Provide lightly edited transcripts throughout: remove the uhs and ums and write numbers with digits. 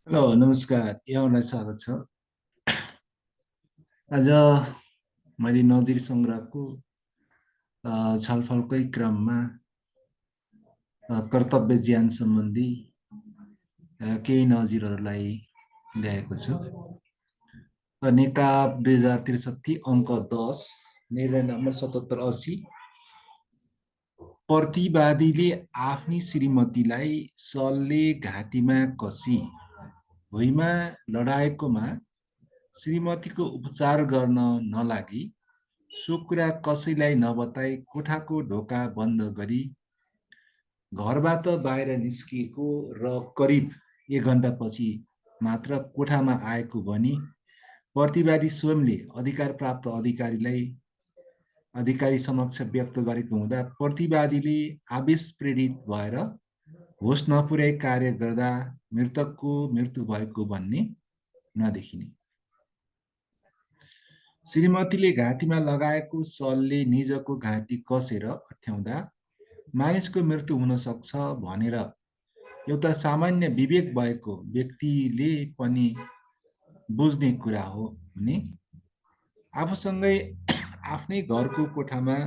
Hello नमस्कार, यहाँलाई स्वागत छ। आज मैले नजिर सङ्ग्रहको छलफलकै क्रममा कर्तव्य ज्यान सम्बन्धी केही नजिरहरूलाई ल्याएको छु। नेकाप 2063 अङ्क 10 निर्णय नम्बर 7780। प्रतिवादीले आफ्नी श्रीमतीलाई सलले घाँटीमा कसी भुइँमा लडाएकोमा श्रीमतीको उपचार गर्न नलागी सो कुरा कसैलाई नबताई कोठाको ढोका बन्द गरी घरबाट बाहिर निस्किएको र करिब 1 घण्टापछि मात्र कोठामा आएको भनी प्रतिवादी स्वयंले अधिकार प्राप्त अधिकारी समक्ष व्यक्त गरेको हुँदा प्रतिवादीले आवेश प्रेरित भएर होस नपुर्याई कार्य गर्दा मृतकको मृत्यु भएको भन्ने नदेखिने। श्रीमतीले घाँटीमा लगाएको सलले निजको घाँटी कसेर अठ्याउँदा मानिसको मृत्यु हुन सक्छ भनेर एउटा सामान्य विवेक भएको व्यक्तिले पनि बुझ्ने कुरा हो भने आफूसँगै आफ्नै घरको कोठामा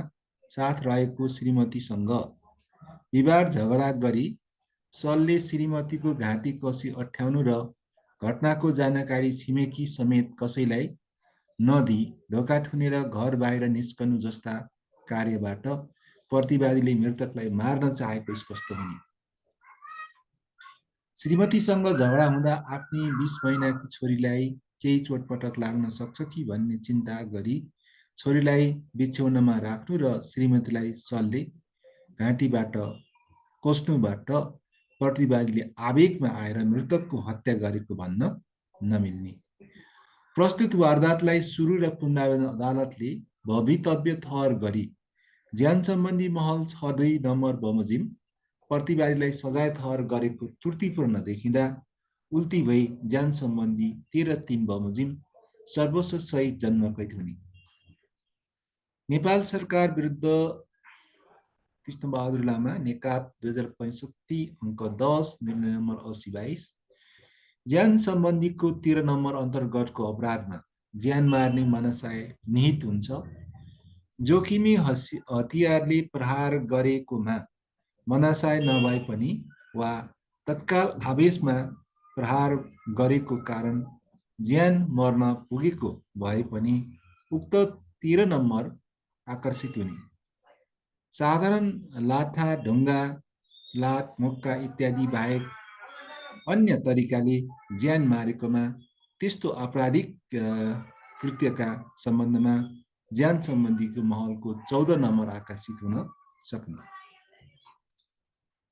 साथ रहेको श्रीमतीसँग विवाद झगडा गरी सलले श्रीमतीको घाँटी कसी अठ्याउनु र घटनाको जानकारी छिमेकी समेत कसैलाई नदिई ढोका ठुनेर घर बाहिर निस्कनु जस्ता कार्यबाट प्रतिवादीले मृतकलाई मार्न चाहेको स्पष्ट हुने। श्रीमतीसँग झगडा हुँदा आफ्नी 20 महिनाकी छोरीलाई केही चोटपटक लाग्न सक्छ कि भन्ने चिन्ता गरी छोरीलाई बिछ्यौनमा राख्नु र श्रीमतीलाई सलले घाँटीबाट कस्नुबाट प्रतिवादीले आवेगमा आएर मृतकको हत्या गरेको भन्न नमिल्ने। प्रस्तुत वारदातलाई सुरु र पुनरावेदन अदालतले भवितव्य ठहर गरी ज्यान सम्बन्धी महल 6(2) नम्बर बमोजिम प्रतिवादीलाई सजाय ठहर गरेको त्रुटिपूर्ण देखिँदा उल्टी भई ज्यान सम्बन्धी 13(3) बमोजिम सर्वोच्च सहित जन्मकैद हुने। नेपाल सरकार विरुद्ध कृष्णबहादुर लामा नेकाप 2065 अङ्क 10 निर्णय नम्बर 80/22 ज्यान सम्बन्धीको 13 नम्बर अन्तर्गतको अपराधमा ज्यान मार्ने मनसाय निहित हुन्छ। जोखिमी हतियारले प्रहार गरेकोमा मनसाय नभए पनि वा तत्काल आवेशमा प्रहार गरेको कारण ज्यान मर्न पुगेको भए पनि उक्त 13 नम्बर आकर्षित हुने। साधारण लाठा ढुङ्गा लात मुक्का इत्यादि बाहेक अन्य तरिकाले ज्यान मारेकोमा त्यस्तो आपराधिक कृत्यका सम्बन्धमा ज्यान सम्बन्धीको महलको 14 नम्बर आकर्षित हुन सक्ने।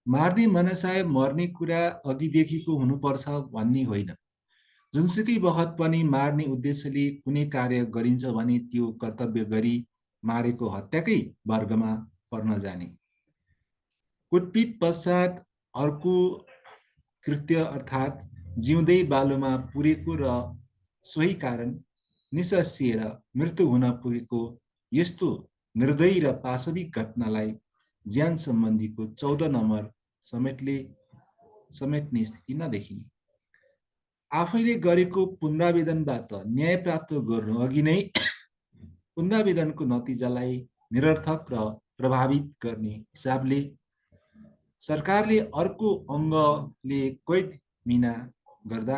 मार्ने मनसाय मर्ने कुरा अघिदेखिको हुनुपर्छ भन्ने होइन। जुनसुकै बखत पनि मार्ने उद्देश्यले कुनै कार्य गरिन्छ भने त्यो कर्तव्य गरी मारेको हत्याकै वर्गमा पर्न जाने। कुटपिट पश्चात अर्को कृत्य अर्थात् जिउँदै बालुमा पुरेको र सोही कारण निसस्सिएर मृत्यु हुन पुगेको यस्तो निर्दयी र पाशविक घटनालाई ज्यान सम्बन्धीको 14 नम्बर समेट्ने स्थिति नदेखिने। आफैले गरेको पुनरावेदनबाट न्याय प्राप्त गर्नु अघि नै पुनरावेदनको नतिजालाई निरर्थक र प्रभावित गर्ने हिसाबले सरकारले अर्को अङ्गले कैद मिना गर्दा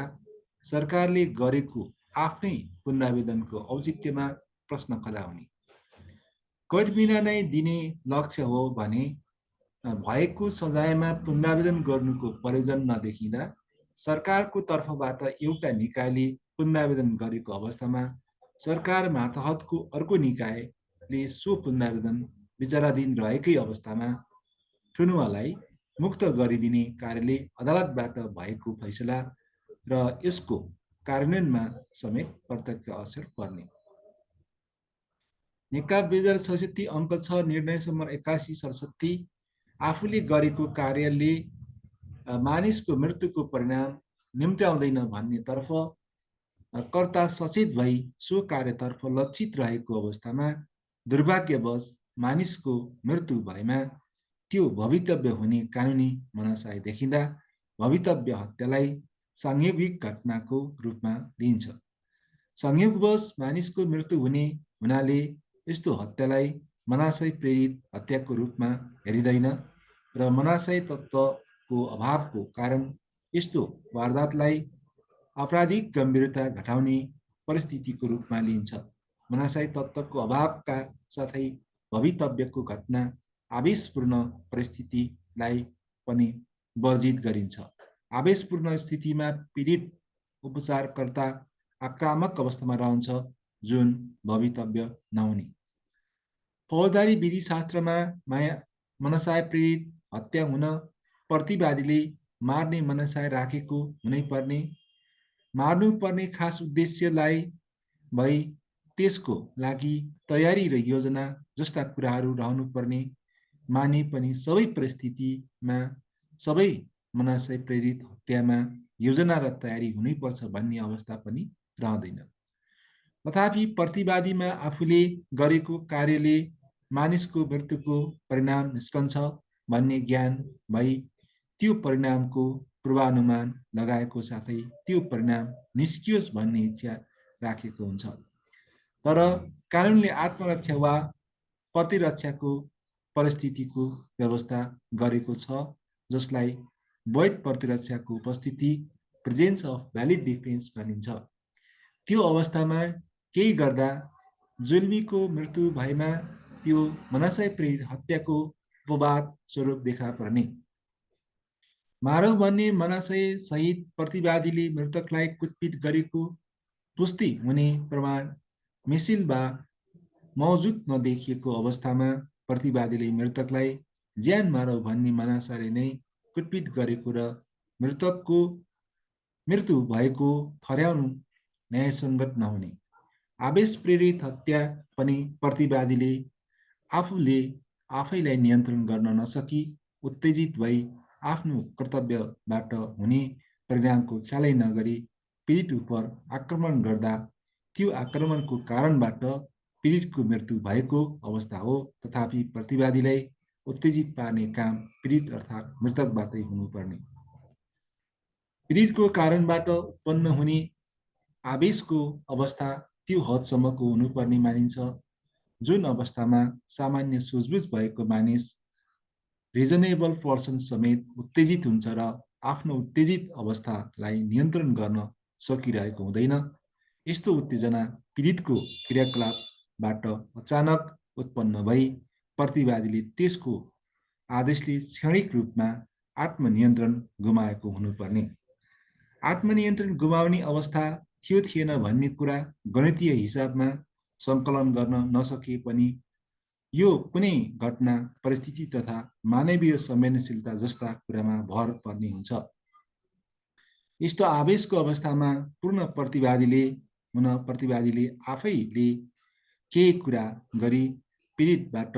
सरकारले गरेको आफ्नै पुनरावेदनको औचित्यमा प्रश्न खडा हुने। कैद मिना नै दिने लक्ष्य हो भने भएको सजायमा पुनरावेदन गर्नुको प्रयोजन नदेखिँदा सरकारको तर्फबाट एउटा निकायले पुनरावेदन गरेको अवस्थामा सरकार मातहतको अर्को निकायले सो पुनरावेदन विचाराधीन रहेकै अवस्थामा ठुनुवालाई मुक्त गरिदिने कार्यले अदालतबाट भएको फैसला र यसको कार्यान्वयनमा समेत प्रत्यक्ष असर पर्ने। नेकाप 2066 अङ्क 6 निर्णय नम्बर 81/67 आफूले गरेको कार्यले मानिसको मृत्युको परिणाम निम्त्याउँदैन भन्नेतर्फ कर्ता सचेत भई सो कार्यतर्फ लक्षित रहेको अवस्थामा दुर्भाग्यवश मानिसको मृत्यु भएमा त्यो भवितव्य हुने कानुनी मनसाय देखिँदा भवितव्य हत्यालाई सांयोगिक घटनाको रूपमा लिइन्छ। संयोगवश मानिसको मृत्यु हुने हुनाले यस्तो हत्यालाई मनाशय प्रेरित हत्याको रूपमा हेरिँदैन र मनाशय तत्त्वको अभावको कारण यस्तो वारदातलाई आपराधिक गम्भीरता घटाउने परिस्थितिको रूपमा लिइन्छ। मनाशय तत्त्वको अभावका साथै भवितव्यको घटना आवेशपूर्ण परिस्थितिलाई पनि वर्जित गरिन्छ। आवेशपूर्ण स्थितिमा पीडित उपचारकर्ता आक्रामक अवस्थामा रहन्छ, जुन भवितव्य नहुने। फौजदारी विधिशास्त्रमा मनसाय प्रेरित हत्या हुन प्रतिवादीले मार्ने मनसाय राखेको हुनैपर्ने, मार्नुपर्ने खास उद्देश्यलाई भई त्यसको लागि तयारी र योजना जस्ता कुराहरू रहनुपर्ने, माने पनि सबै परिस्थितिमा सबै मनाशय प्रेरित हत्यामा योजना र तयारी हुनैपर्छ भन्ने अवस्था पनि रहँदैन। तथापि प्रतिवादीमा आफूले गरेको कार्यले मानिसको मृत्युको परिणाम निस्कन्छ भन्ने ज्ञान भई त्यो परिणामको पूर्वानुमान लगाएको साथै त्यो परिणाम निस्कियोस् भन्ने इच्छा राखेको हुन्छ। तर कानुनले आत्मरक्षा वा प्रतिरक्षाको परिस्थितिको व्यवस्था गरेको छ, जसलाई वैध प्रतिरक्षाको उपस्थिति, प्रेजेन्स अफ भ्यालिड डिफेन्स भनिन्छ। त्यो अवस्थामा केही गर्दा जुल्मीको मृत्यु भएमा त्यो मनाशय प्रेरित हत्याको उपवाद स्वरूप देखा पर्ने। मारौँ भन्ने मनाशय सहित प्रतिवादीले मृतकलाई कुटपिट गरेको पुष्टि हुने प्रमाण मिसिल वा मौजुद नदेखिएको अवस्थामा प्रतिवादीले मृतकलाई ज्यान मारौँ भन्ने मनाशयले नै कुटपिट गरेको र मृतकको मृत्यु भएको ठहर्याउनु न्यायसङ्गत नहुने। आवेश प्रेरित हत्या पनि प्रतिवादीले आफूले आफैलाई नियन्त्रण गर्न नसकी उत्तेजित भई आफ्नो कर्तव्यबाट हुने परिणामको ख्यालै नगरी पीडित उप आक्रमण गर्दा त्यो आक्रमणको कारणबाट पीडितको मृत्यु भएको अवस्था हो। तथापि प्रतिवादीलाई उत्तेजित पार्ने काम पीडित अर्थात् मृतकबाटै हुनुपर्ने। पीडितको कारणबाट उत्पन्न हुने आवेशको अवस्था त्यो हदसम्मको हुनुपर्ने मानिन्छ जुन अवस्थामा सामान्य सुझबुझ भएको मानिस रिजनेबल पर्सन समेत उत्तेजित हुन्छ र आफ्नो उत्तेजित अवस्थालाई नियन्त्रण गर्न सकिरहेको हुँदैन। यस्तो उत्तेजना पीडितको क्रियाकलापबाट अचानक उत्पन्न भई प्रतिवादीले त्यसको आदेशले क्षणिक रूपमा आत्मनियन्त्रण गुमाएको हुनुपर्ने। आत्मनियन्त्रण गुमाउने अवस्था थियो थिएन भन्ने कुरा गणितीय हिसाबमा सङ्कलन गर्न नसके पनि यो कुनै घटना, परिस्थिति तथा मानवीय संवेदनशीलता जस्ता कुरामा भर पर्ने हुन्छ। यस्तो आवेशको अवस्थामा प्रतिवादीले आफैले केही कुरा गरी पीडितबाट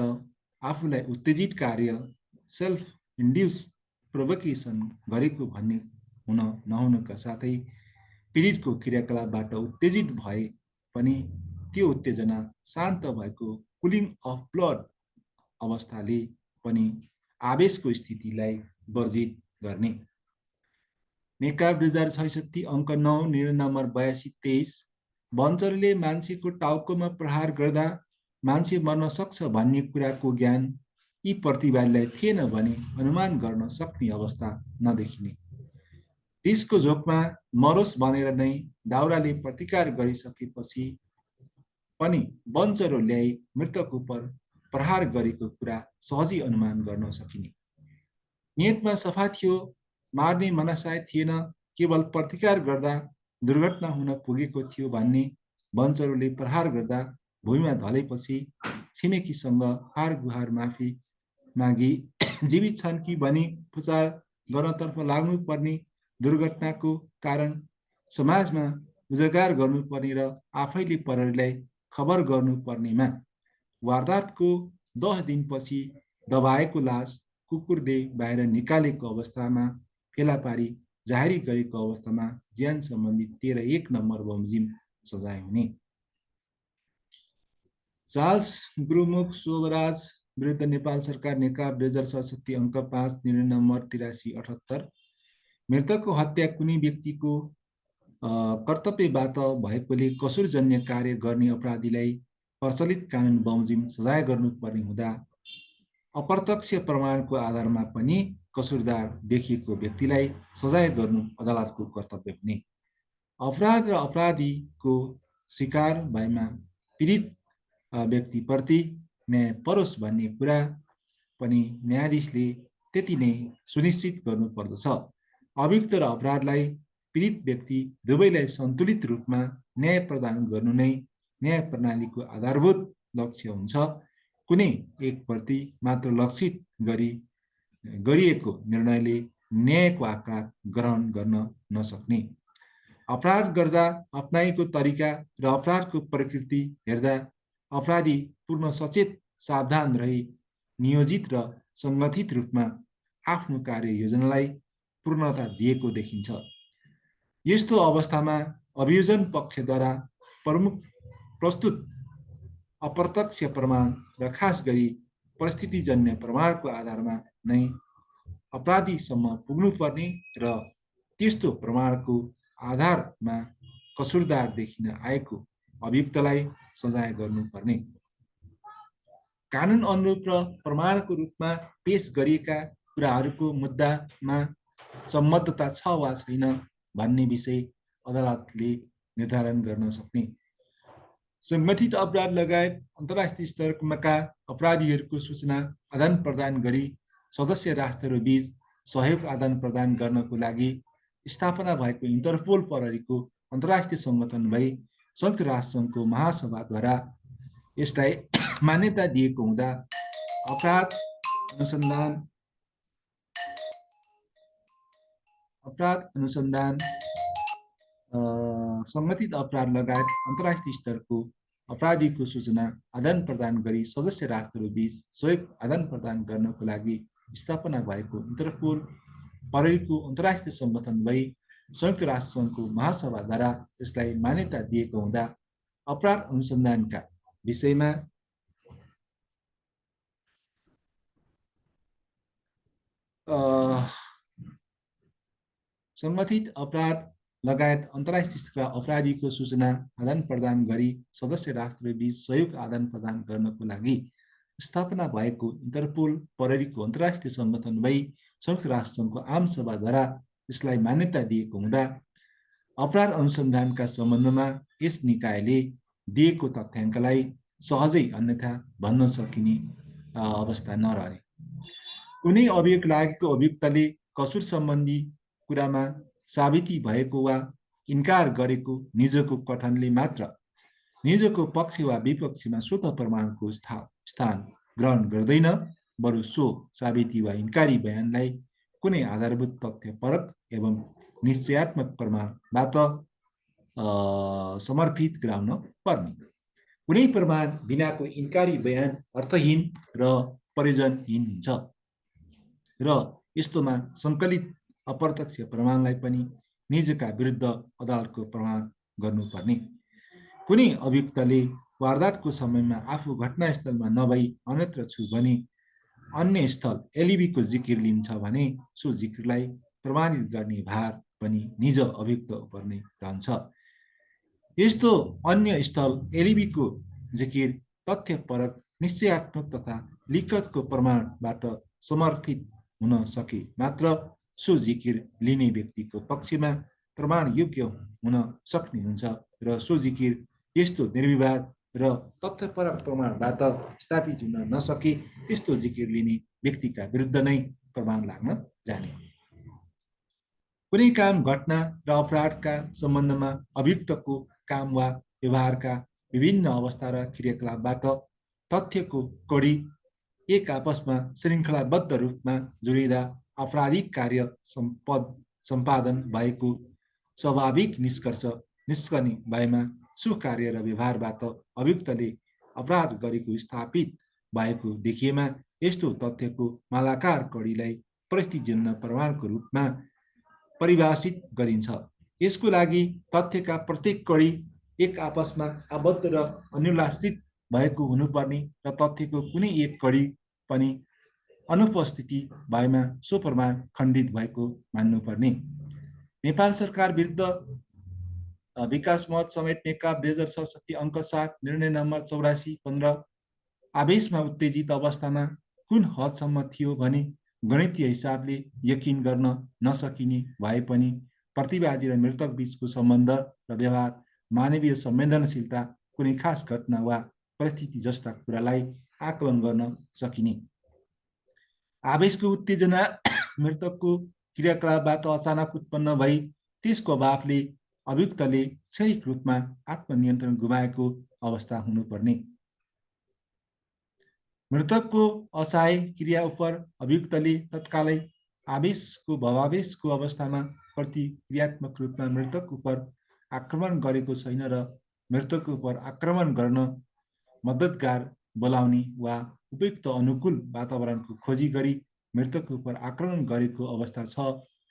आफूलाई उत्तेजित कार्य सेल्फ इन्ड्युस प्रोभोकेसन गरेको भन्ने हुन नहुनुका साथै पीडितको क्रियाकलापबाट उत्तेजित भए पनि त्यो उत्तेजना शान्त भएको कुलिङ अफ ब्लड अवस्थाले पनि आवेशको स्थितिलाई वर्जित गर्ने। नेकाब 2066 अङ्क 9 निर्णय नम्बर 82-23 वञ्चरले मान्छेको टाउकोमा प्रहार गर्दा मान्छे मर्न सक्छ भन्ने कुराको ज्ञान यी प्रतिवादीलाई थिएन भने अनुमान गर्न सक्ने अवस्था नदेखिने। रिसको झोकमा मरोस् भनेर नै दाउराले प्रतिकार गरिसकेपछि पनि वञ्चरो ल्याई मृतक उप प्रहार गरेको कुरा सहजै अनुमान गर्न सकिने। नियतमा सफा थियो, मार्ने मनसाय थिएन, केवल प्रतिकार गर्दा दुर्घटना हुन पुगेको थियो भन्ने वञ्चरोले प्रहार गर्दा भुइँमा ढलेपछि छिमेकीसँग हार गुहार माफी मागी जीवित छन् कि भनी उपचार गर्नतर्फ लाग्नुपर्ने, दुर्घटनाको कारण समाजमा उजागर गर्नुपर्ने र आफैले प्रहरीलाई खबर गर्नुपर्नेमा वारदातको 10 दिनपछि दबाएको लास कुकुरले बाहिर निकालेको अवस्थामा फेला पारी जाहेरी गरेको अवस्थामा ज्यान सम्बन्धी 13(1) नम्बर बमोजिम सजाय हुने। चार्ल्स गुरुमुख शोभराज विरुद्ध नेपाल सरकार नेकाब 2067 अङ्क 5 निर्णय नम्बर 8378 मृतकको हत्या कुनै व्यक्तिको कर्तव्यबाट भएकोले कसुरजन्य कार्य गर्ने अपराधीलाई प्रचलित कानुन बमोजिम सजाय गर्नुपर्ने हुँदा अप्रत्यक्ष प्रमाणको आधारमा पनि कसुरदार देखिएको व्यक्तिलाई सजाय गर्नु अदालतको कर्तव्य हुने। अपराध र अपराधीको शिकार भएमा पीडित व्यक्तिप्रति न्याय परोस् भन्ने कुरा पनि न्यायाधीशले त्यति नै सुनिश्चित गर्नुपर्दछ। अभियुक्त र अपराधलाई पीडित व्यक्ति दुवैलाई सन्तुलित रूपमा न्याय प्रदान गर्नु नै न्याय प्रणालीको आधारभूत लक्ष्य हुन्छ। कुनै एक प्रति मात्र लक्षित गरिएको निर्णयले न्यायको आकार ग्रहण गर्न नसक्ने। अपराध गर्दा अपनाएको तरिका र अपराधको प्रकृति हेर्दा अपराधी पूर्ण सचेत सावधान रही नियोजित र सङ्गठित रूपमा आफ्नो कार्य योजनालाई पूर्णता दिएको देखिन्छ। यस्तो अवस्थामा अभियोजन पक्षद्वारा प्रस्तुत अप्रत्यक्ष प्रमाण र खास गरी परिस्थितिजन्य प्रमाणको आधारमा नै अपराधीसम्म पुग्नुपर्ने र त्यस्तो प्रमाणको आधारमा कसुरदार देखिन आएको अभियुक्तलाई सजाय गर्नुपर्ने। कानुन अनुरूप र प्रमाणको रूपमा पेश गरिएका कुराहरूको मुद्दामा सम्बद्धता छ वा छैन भन्ने विषय अदालतले निर्धारण गर्न सक्ने। सङ्गठित अपराध लगायत अन्तर्राष्ट्रिय स्तरका अपराधीहरूको सूचना आदान प्रदान गरी सदस्य राष्ट्रहरूबीच सहयोग आदान प्रदान गर्नको लागि स्थापना भएको इन्टरपोल प्रहरीको अन्तर्राष्ट्रिय सङ्गठन भई संयुक्त राष्ट्रसङ्घको महासभाद्वारा यसलाई मान्यता दिएको हुँदा अपराध अनुसन्धान सङ्गठित अपराध लगायत अन्तर्राष्ट्रिय स्तरको अपराधीको सूचना आदान प्रदान गरी सदस्य राष्ट्रहरूबीच सहयोग आदान प्रदान गर्नको लागि स्थापना भएको इन्टरपोल प्रहरीको अन्तर्राष्ट्रिय सङ्गठन भई संयुक्त राष्ट्रसङ्घको महासभाद्वारा यसलाई मान्यता दिएको हुँदा अपराध अनुसन्धानका विषयमा सङ्गठित अपराध लगायत अन्तर्राष्ट्रिय स्तरका अपराधीको सूचना आदान प्रदान गरी सदस्य राष्ट्रबीच सहयोग आदान प्रदान गर्नको लागि स्थापना भएको इन्टरपोल प्रहरीको अन्तर्राष्ट्रिय सङ्गठन भई संयुक्त राष्ट्रसङ्घको आम सभाद्वारा यसलाई मान्यता दिएको हुँदा अपराध अनुसन्धानका सम्बन्धमा यस निकायले दिएको तथ्याङ्कलाई सहजै अन्यथा भन्न सकिने अवस्था नरहे। कुनै अभियोग लागेको अभियुक्तले कसुर सम्बन्धी कुरामा साबिती भएको वा इन्कार गरेको निजको कथनले मात्र निजको पक्ष वा विपक्षमा स्वत प्रमाणको स्थान ग्रहण गर्दैन, बरु सो साबिती वा इन्कारी बयानलाई कुनै आधारभूत तथ्यपरक एवं निश्चयात्मक प्रमाणबाट समर्पित गराउन पर्ने। कुनै प्रमाण बिनाको इन्कारी बयान अर्थहीन र प्रयोजनहीन हुन्छ र यस्तोमा सङ्कलित अप्रत्यक्ष प्रमाणलाई पनि निजका विरुद्ध अदालतको प्रमाण गर्नुपर्ने। कुनै अभियुक्तले वारदातको समयमा आफू घटनास्थलमा नभई अन्यत्र छु भने अन्य स्थल एलिबीको जिकिर लिन्छ भने सो जिकिरलाई प्रमाणित गर्ने भार पनि निज अभियुक्त उपर नै रहन्छ। यस्तो अन्य स्थल एलिबीको जिकिर तथ्यपरक निश्चयात्मक तथा लिखतको प्रमाणबाट समर्थित हुन सके मात्र सो जिकिर लिने व्यक्तिको पक्षमा प्रमाण योग्य हुन सक्ने हुन्छ र सो जिकिर यस्तो निर्विवाद र तथ्यपरक प्रमाणबाट स्थापित हुन नसके त्यस्तो जिकिर लिने व्यक्तिका विरुद्ध नै प्रमाण लाग्न जाने। कुनै काम घटना र अपराधका सम्बन्धमा अभियुक्तको काम वा व्यवहारका विभिन्न अवस्था र क्रियाकलापबाट तथ्यको कडी एक आपसमा श्रृङ्खलाबद्ध रूपमा जोडिँदा आपराधिक कार्य सम्पादन भएको स्वाभाविक निष्कर्ष निस्कने भएमा सो कार्य र व्यवहारबाट अभियुक्तले अपराध गरेको स्थापित भएको देखिएमा यस्तो तथ्यको मालाकार कडीलाई परिस्थितिजन्य प्रमाणको रूपमा परिभाषित गरिन्छ। यसको लागि तथ्यका प्रत्येक कडी एक आपसमा आबद्ध र अनुलाश्रित भएको हुनुपर्ने र तथ्यको कुनै एक कडी पनि अनुपस्थिति भएमा सो प्रमाण खण्डित भएको मान्नुपर्ने। नेपाल सरकार विरुद्ध विकास मत समेट्नेका 2067 अङ्क 7 निर्णय नम्बर 84/15 आवेशमा उत्तेजित अवस्थामा कुन हदसम्म थियो भने गणितीय हिसाबले यकिन गर्न नसकिने भए पनि प्रतिवादी र मृतक बीचको सम्बन्ध र व्यवहार, मानवीय संवेदनशीलता, कुनै खास घटना वा परिस्थिति जस्ता कुरालाई आकलन गर्न सकिने। आवेशको उत्तेजना मृतकको क्रियाकलापबाट अचानक उत्पन्न भई त्यसको अभावले अभियुक्तले क्षणिक रूपमा आत्मनियन्त्रण गुमाएको अवस्था हुनुपर्ने। मृतकको असहाय क्रिया उप अभियुक्तले तत्कालै आवेशको भवावेशको अवस्थामा प्रतिक्रियात्मक रूपमा मृतक उप आक्रमण गरेको छैन र मृतक उप आक्रमण गर्न मद्दतगार बोलाउने वा उपयुक्त अनुकूल वातावरणको खोजी गरी मृतक उप आक्रमण गरेको अवस्था छ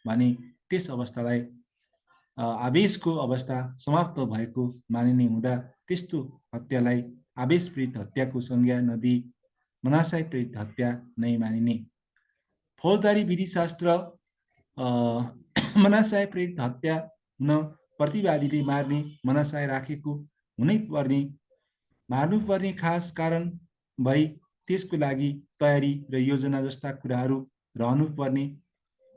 भने त्यस अवस्थालाई आवेशको अवस्था समाप्त भएको मानिने हुँदा त्यस्तो हत्यालाई आवेश प्रेरित हत्याको संज्ञा नदिई मनाशय प्रेरित हत्या नै मानिने। फौजदारी विधिशास्त्र मनाशय प्रेरित हत्या हुन प्रतिवादीले मार्ने मनाशय राखेको हुनै पर्ने, मार्नुपर्ने खास कारण भई त्यसको लागि तयारी र योजना जस्ता कुराहरू रहनुपर्ने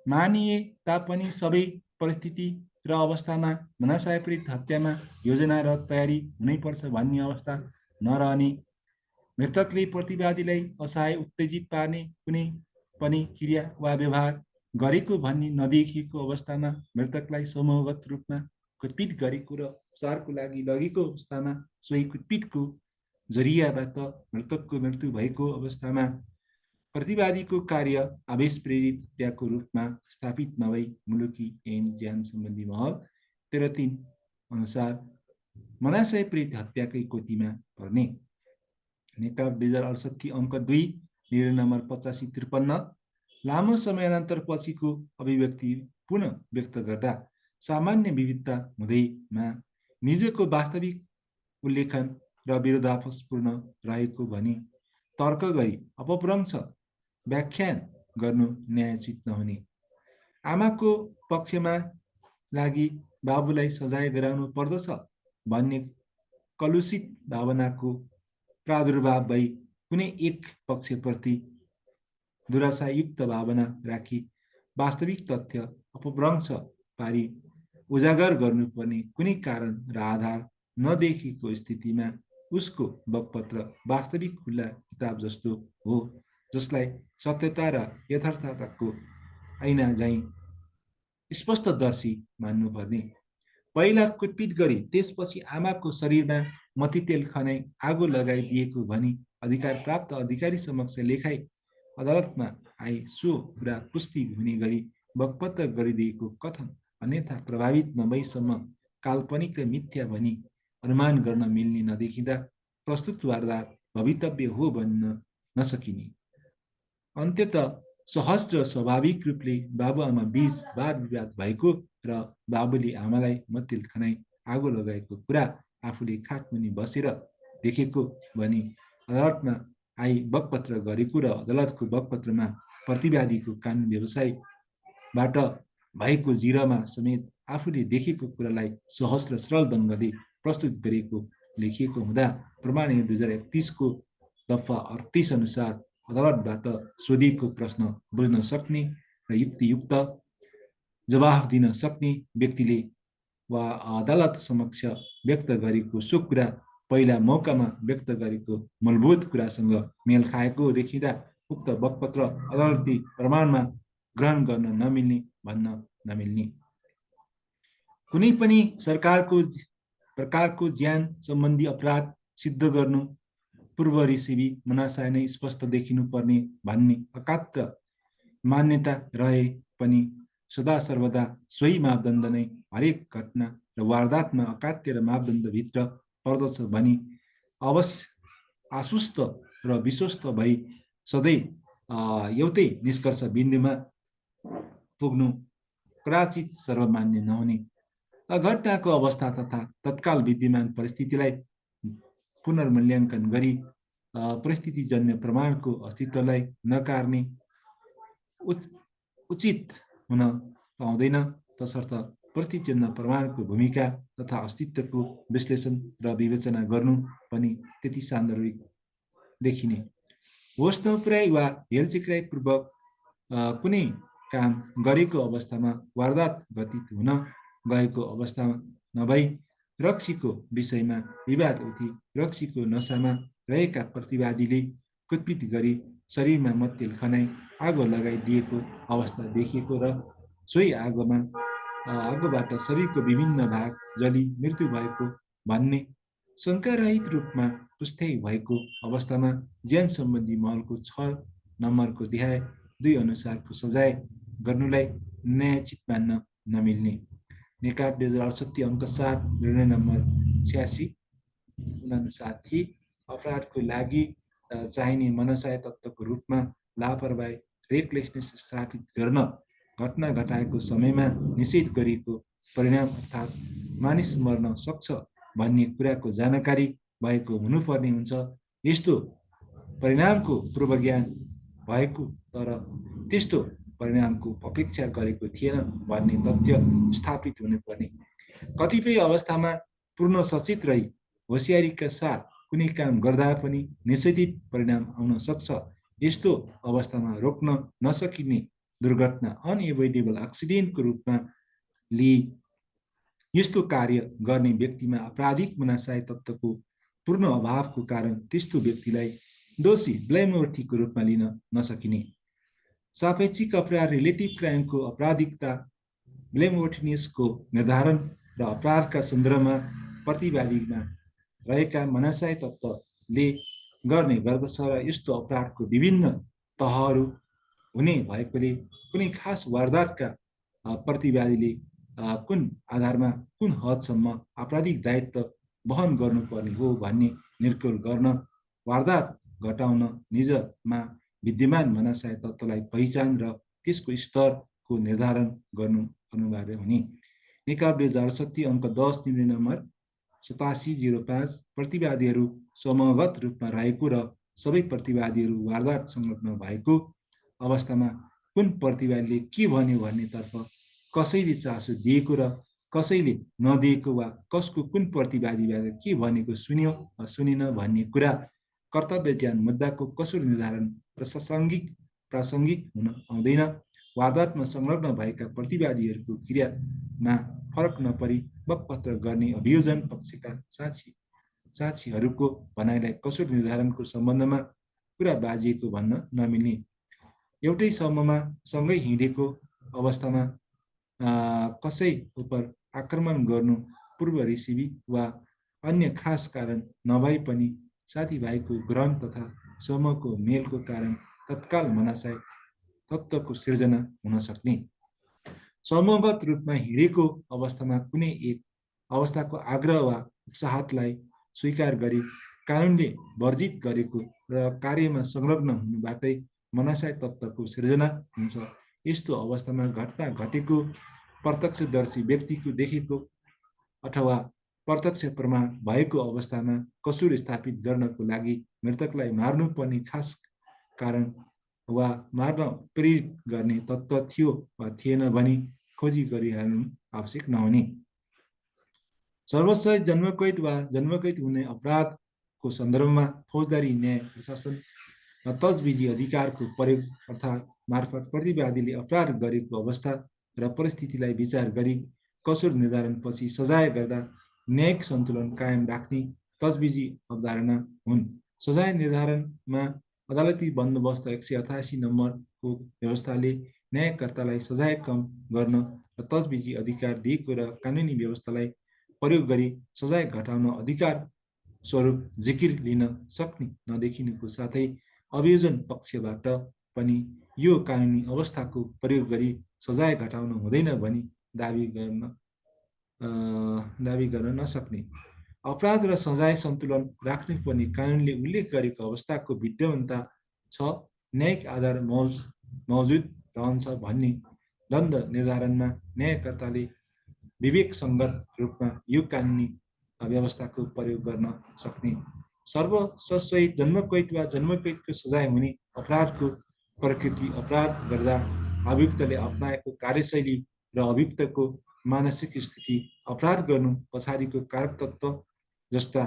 मानिए तापनि सबै परिस्थिति र अवस्थामा मनाशय प्रेरित हत्यामा योजना र तयारी हुनैपर्छ भन्ने अवस्था नरहने, मृतकले प्रतिवादीलाई असहाय उत्तेजित पार्ने कुनै पनि क्रिया वा व्यवहार गरेको भन्ने नदेखिएको अवस्थामा मृतकलाई समूहगत रूपमा कुटपिट गरेको र उपचारको लागि लगेको अवस्थामा सोही कुटपिटको जरियाबाट मृतकको मृत्यु भएको अवस्थामा प्रतिवादीको कार्य आवेश प्रेरित हत्याको रूपमा स्थापित नभई मुलुकी ऐन ज्यान सम्बन्धी महल 13(3) अनुसार मनाशय प्रेरित हत्याकै कोटीमा पर्ने। नेकपा 2068 अङ्क 2 निर्णय नम्बर 85/53 लामो समयान्तर पछिको अभिव्यक्ति पुनः व्यक्त गर्दा सामान्य विविधता हुँदैमा निजको वास्तविक उल्लेखन र विरोधाभासपूर्ण रहेको भनी तर्क गरी अपभ्रंश व्याख्यान गर्नु न्यायोचित नहुने, आमाको पक्षमा लागि बाबुलाई सजाय गराउनु पर्दछ भन्ने कलुषित भावनाको प्रादुर्भाव भई कुनै एक पक्षप्रति दुराशायुक्त भावना राखी वास्तविक तथ्य अपभ्रंश पारी उजागर गर्नुपर्ने कुनै कारण र आधार नदेखिएको स्थितिमा उसको बकपत्र वास्तविक खुल्ला किताब जस्तो हो जसलाई सत्यता र यथार्थताको ऐना झैं स्पष्टदर्शी मान्नुपर्ने। पहिला कुटपिट गरी त्यसपछि आमाको शरीरमा मट्टीतेल खनाई आगो लगाइदिएको भनी अधिकार प्राप्त अधिकारी समक्ष लेखाई अदालतमा आई सो कुरा पुष्टि हुने गरी बकपत्र गरिदिएको कथन अन्यथा प्रभावित नभएसम्म काल्पनिक र मिथ्या भनी अनुमान गर्न मिल्ने नदेखिँदा प्रस्तुत वारदात भवितव्य हो भन्न नसकिने। अन्त्यतः सहज र स्वाभाविक रूपले बाबुआमा बीच वाद विवाद भएको र बाबुले आमालाई मट्टीतेल खनाई आगो लगाएको कुरा आफूले खाटमुनि बसेर देखेको भनी अदालतमा आई बकपत्र गरेको र अदालतको बकपत्रमा प्रतिवादीको कानुन व्यवसायबाट भएको जिरमा समेत आफूले देखेको कुरालाई सहज र सरल ढङ्गले प्रस्तुत गरेको लेखिएको हुँदा प्रमाण 2031 को दफा 38 अनुसार अदालतबाट सोधिएको प्रश्न बुझ्न सक्ने र युक्तियुक्त जवाफ दिन सक्ने व्यक्तिले वा अदालत समक्ष व्यक्त गरेको सो कुरा पहिला मौकामा व्यक्त गरेको मूलभूत कुरासँग मेल खाएको देखिँदा उक्त बकपत्र अदालती प्रमाणमा ग्रहण गर्न नमिल्ने भन्न नमिल्ने। कुनै पनि प्रकारको ज्यान सम्बन्धी अपराध सिद्ध गर्नु पूर्व रिसिभी मनाशय नै स्पष्ट देखिनु पर्ने भन्ने अकाट्य मान्यता रहे पनि सदा सर्वदा सोही मापदण्ड नै हरेक घटना र वारदातमा अकाट्य र मापदण्डभित्र पर्दछ भनी आश्वस्त र विश्वस्त भई सधैँ एउटै निष्कर्ष बिन्दुमा पुग्नु कदाचित सर्वमान्य नहुने, घटनाको अवस्था तथा तत्काल विद्यमान परिस्थितिलाई पुनर्मूल्याङ्कन गरी परिस्थितिजन्य प्रमाणको अस्तित्वलाई नकार्ने उचित हुन पाउँदैन, तसर्थ प्रतिचिह्न प्रमाणको भूमिका तथा अस्तित्वको विश्लेषण र विवेचना गर्नु पनि त्यति सान्दर्भिक देखिने। होस् नपुर्याई वा हेलचिक्राइपूर्वक कुनै काम गरेको अवस्थामा वारदात घटित हुन गएको अवस्थामा नभई रक्सीको विषयमा विवाद उठी रक्सीको नशामा रहेका प्रतिवादीले कुटपिट गरी शरीरमा मत्तेल खनाई आगो लगाइदिएको अवस्था देखिएको र सोही आगोबाट शरीरको विभिन्न भाग जली मृत्यु भएको भन्ने शङ्कारहित रूपमा पुष्टि भएको अवस्थामा ज्यान सम्बन्धी महलको 6 नम्बरको देखाए 2 अनुसारको सजाय गर्नुलाई न्यायोचित मान्न नमिल्ने। नेकाप 2068 अङ्क 7 निर्णय नम्बर 86 अनुसार अपराधको लागि चाहिने मनसाय तत्त्वको रूपमा लापरवाही रेकलेसनेस स्थापित गर्न घटना घटाएको समयमा निषेध गरिएको परिणाम अर्थात् मानिस मर्न सक्छ भन्ने कुराको जानकारी भएको हुनुपर्ने हुन्छ। यस्तो परिणामको पूर्वज्ञान भएको तर त्यस्तो परिणामको अपेक्षा गरेको थिएन भन्ने तथ्य स्थापित हुनुपर्ने। कतिपय अवस्थामा पूर्ण सचेत रही होसियारीका साथ कुनै काम गर्दा पनि निषेधित परिणाम आउन सक्छ। यस्तो अवस्थामा रोक्न नसकिने दुर्घटना अनएभोइडेबल एक्सिडेन्टको रूपमा लिई यस्तो कार्य गर्ने व्यक्तिमा आपराधिक मनसाय तत्त्वको पूर्ण अभावको कारण त्यस्तो व्यक्तिलाई दोषी ब्लेमवर्थीको रूपमा लिन नसकिने। सापेक्षिक अपराध रिलेटिभ क्राइमको आपराधिकता ब्लेमवर्थीनेसको निर्धारण र अपराधका सन्दर्भमा प्रतिवादीमा रहेका मनसाय तत्त्वले गर्ने गर्दछ र यस्तो अपराधको विभिन्न तहहरू हुने भएकोले कुनै खास वारदातका प्रतिवादीले कुन आधारमा कुन हदसम्म आपराधिक दायित्व वहन गर्नुपर्ने हो भन्ने निर्कुल गर्न वारदात घटाउन निजमा विद्यमान मनसाय तत्त्वलाई पहिचान र त्यसको स्तरको निर्धारण गर्नु अनिवार्य हुने। नेकाप 2068 अङ्क 10 निर्णय नम्बर 8705 प्रतिवादीहरू समूहगत रूपमा रहेको र सबै प्रतिवादीहरू वारदात संलग्न भएको अवस्थामा कुन प्रतिवादीले के भन्यो भन्नेतर्फ कसैले चासो दिएको र कसैले नदिएको वा कसको कुन प्रतिवादीबाट के भनेको सुन्यो वा सुनेन भन्ने कुरा कर्तव्य ज्ञान मुद्दाको कसुर निर्धारण प्रासङ्गिक हुन आउँदैन। वारदातमा संलग्न भएका प्रतिवादीहरूको क्रियामा फरक नपरी बकपत्र गर्ने अभियोजन पक्षका साक्षीहरूको भनाइलाई कसुर निर्धारणको सम्बन्धमा कुरा बाजिएको भन्न नमिल्ने। एउटै समूहमा सँगै हिँडेको अवस्थामा कसै उप आक्रमण गर्नु पूर्व रिसिभी वा अन्य खास कारण नभए पनि साथीभाइको ग्रहण तथा समूहको मेलको कारण तत्काल मनसाय तत्त्वको सिर्जना हुन सक्ने। समूहगत रूपमा हिँडेको अवस्थामा कुनै एक अवस्थाको आग्रह वा उत्साहलाई स्वीकार गरी कानुनले वर्जित गरेको र कार्यमा संलग्न हुनुबाटै मनसाय तत्त्वको सिर्जना हुन्छ। यस्तो अवस्थामा घटना घटेको प्रत्यक्षदर्शी व्यक्तिको देखेको अथवा प्रत्यक्ष प्रमाण भएको अवस्थामा कसुर स्थापित गर्नको लागि मृतकलाई मार्नुपर्ने खास कारण वा मार्न प्रेरित गर्ने तत्त्व थियो वा थिएन भनी खोजी गरिहाल्नु आवश्यक नहुने। सर्वोच्च जन्मकैद वा जन्मकैद हुने अपराधको सन्दर्भमा फौजदारी न्याय प्रशासन र तजविजी अधिकारको प्रयोग अर्थात् मार्फत प्रतिवादीले अपराध गरेको अवस्था र परिस्थितिलाई विचार गरी कसुर निर्धारणपछि सजाय गर्दा न्यायिक सन्तुलन कायम राख्ने तजविजी अवधारणा हुन्। सजाय निर्धारणमा अदालती बन्दोबस्त 188 नम्बरको व्यवस्थाले न्यायकर्तालाई सजाय कम गर्न र तजविजी अधिकार दिएको र कानुनी व्यवस्थालाई प्रयोग गरी सजाय घटाउन अधिकार स्वरूप जिकिर लिन सक्ने नदेखिनुको साथै अभियोजन पक्षबाट पनि यो कानुनी अवस्थाको प्रयोग गरी सजाय घटाउन हुँदैन भनी दाबी गर्न नसक्ने। अपराध र सजाय सन्तुलन राख्नुपर्ने कानुनले उल्लेख गरेको अवस्थाको विद्यमानता छ न्यायिक आधार मौजुद रहन्छ भन्ने दण्ड निर्धारणमा न्यायकर्ताले विवेकसङ्गत रूपमा यो कानुनी व्यवस्थाको प्रयोग गर्न सक्ने। सर्वसहित जन्मकैद वा जन्मकैदको सजाय हुने अपराधको प्रकृति अपराध गर्दा अभियुक्तले अपनाएको कार्यशैली र अभियुक्तको मानसिक स्थिति, अपराध गर्नु पछाडिको कारक तत्त्व जस्ता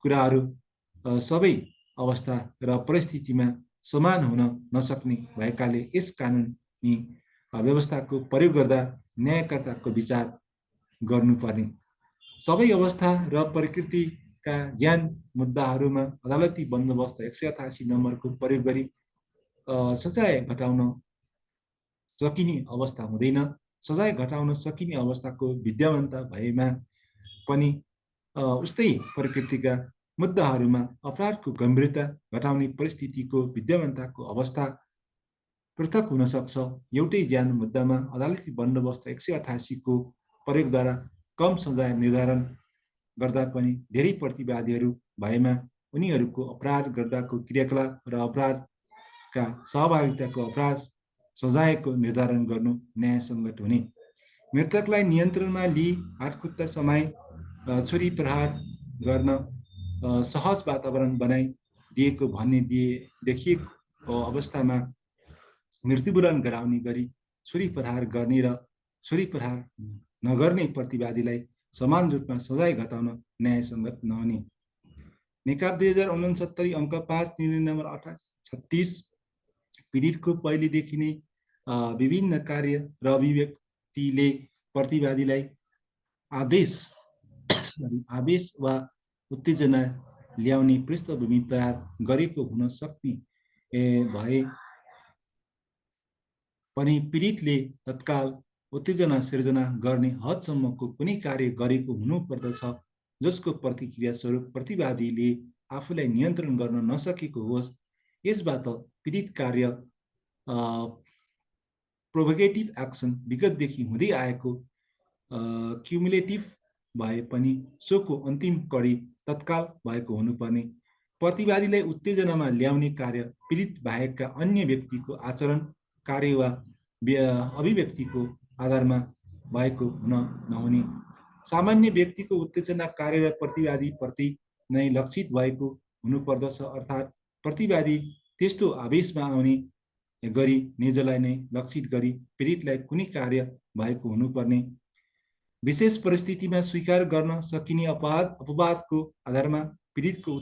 कुराहरू सबै अवस्था र परिस्थितिमा समान हुन नसक्ने भएकाले यस कानुनी व्यवस्थाको प्रयोग गर्दा न्यायकर्ताको विचार गर्नुपर्ने। सबै अवस्था र प्रकृतिका ज्यान मुद्दाहरूमा अदालती बन्दोबस्त 188 नम्बरको प्रयोग गरी सजाय घटाउन सकिने अवस्था हुँदैन। सजाय घटाउन सकिने अवस्थाको विद्यमानता भएमा पनि उस्तै प्रकृतिका मुद्दाहरूमा अपराधको गम्भीरता घटाउने परिस्थितिको विद्यमानताको अवस्था पृथक हुन सक्छ। एउटै ज्यान मुद्दामा अदालती बन्दोबस्त 188 को प्रयोगद्वारा कम सजाय निर्धारण गर्दा पनि धेरै प्रतिवादीहरू भएमा उनीहरूको अपराध गर्दाको क्रियाकलाप र अपराधका सहभागिताको अपराध सजायको निर्धारण गर्नु न्यायसङ्गत हुने। मृतकलाई नियन्त्रणमा लिई हातखुट्टा समाई छुरी प्रहार गर्न सहज वातावरण बनाइदिएको भन्ने देखिएको अवस्थामा मृत्युवरण गराउने गरी छुरी प्रहार गर्ने र छुरी प्रहार नगर्ने प्रतिवादीलाई समान रूपमा सजाय घटाउन न्यायसङ्गत नहुने। नेकाप 2069 अङ्क 5 निर्णय नम्बर 36 पीडितको पहिलेदेखि नै विभिन्न कार्य र अभिव्यक्तिले प्रतिवादीलाई आवेश वा उत्तेजना ल्याउने पृष्ठभूमि तयार गरेको हुन सक्ने भए पनि पीडितले तत्काल उत्तेजना सिर्जना गर्ने हदसम्मको कुनै कार्य गरेको हुनुपर्दछ जसको प्रतिक्रिया स्वरूप प्रतिवादीले आफूलाई नियन्त्रण गर्न नसकेको होस्। यसबाट पीडित कार्य प्रोभोकेटिभ एक्सन विगतदेखि हुँदै आएको क्युमुलेटिभ भए पनि सोको अन्तिम कडी तत्काल भएको हुनुपर्ने। प्रतिवादीलाई उत्तेजनामा ल्याउने कार्य पीडित बाहेकका अन्य व्यक्तिको आचरण, कार्य वा अभिव्यक्तिको आधारमा भएको हुन नहुने। सामान्य व्यक्तिको उत्तेजना कार्य र प्रतिवादी प्रति नै लक्षित भएको हुनुपर्दछ, अर्थात् प्रतिवादी त्यस्तो आवेशमा आउने गरी निजलाई नै लक्षित गरी पीडितलाई कुनै कार्य भएको हुनुपर्ने। विशेष परिस्थितिमा स्वीकार गर्न सकिने अपवादको आधारमा पीडितको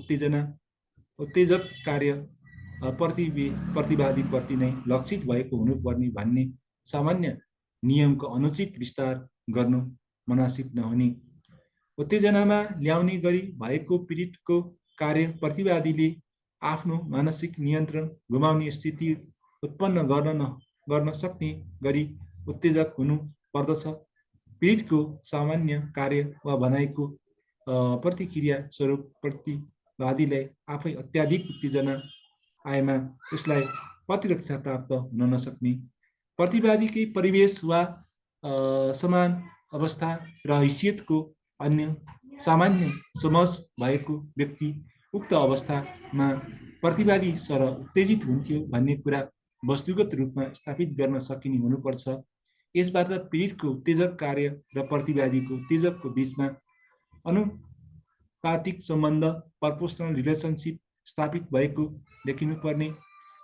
उत्तेजक कार्य प्रतिवादी प्रति नै लक्षित भएको हुनुपर्ने भन्ने सामान्य नियमको अनुचित विस्तार गर्नु मनासिब नहुने। उत्तेजनामा ल्याउने गरी भएको पीडितको कार्य प्रतिवादीले आफ्नो मानसिक नियन्त्रण गुमाउने स्थिति उत्पन्न गर्न सक्ने गरी उत्तेजक हुनु पर्दछ। पीडितको सामान्य कार्य वा भनाइको प्रतिक्रिया स्वरूप प्रतिवादीलाई आफै अत्याधिक उत्तेजना आएमा यसलाई प्रतिरक्षा प्राप्त हुन नसक्ने। प्रतिवादीकै परिवेश वा समान अवस्था र हैसियतको अन्य सामान्य समझ भएको व्यक्ति उक्त अवस्थामा प्रतिवादी सर उत्तेजित हुन्थ्यो भन्ने कुरा वस्तुगत रूपमा स्थापित गर्न सकिने हुनुपर्छ। यसबाट पीडितको उत्तेजक कार्य र प्रतिवादीको उत्तेजकको बीचमा अनुपातिक सम्बन्ध, प्रपोर्सनल रिलेसनसिप स्थापित भएको देखिनुपर्ने।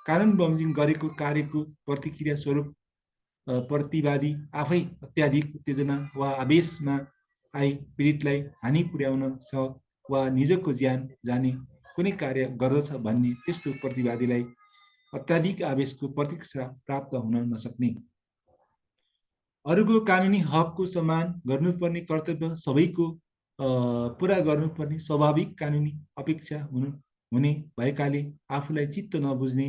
कानुन बमोजिम गरेको कार्यको प्रतिक्रिया स्वरूप प्रतिवादी आफै अत्याधिक उत्तेजना वा आवेशमा आई पीडितलाई हानि पुर्याउन वा निजको ज्यान जाने कुनै कार्य गर्दछ भन्ने त्यस्तो प्रतिवादीलाई अत्याधिक आवेशको प्रतिक्रिया प्राप्त हुन नसक्ने। अरूको कानुनी हकको सम्मान गर्नुपर्ने कर्तव्य सबैको पुरा गर्नुपर्ने स्वाभाविक कानुनी अपेक्षा हुने भएकाले आफूलाई चित्त नबुझ्ने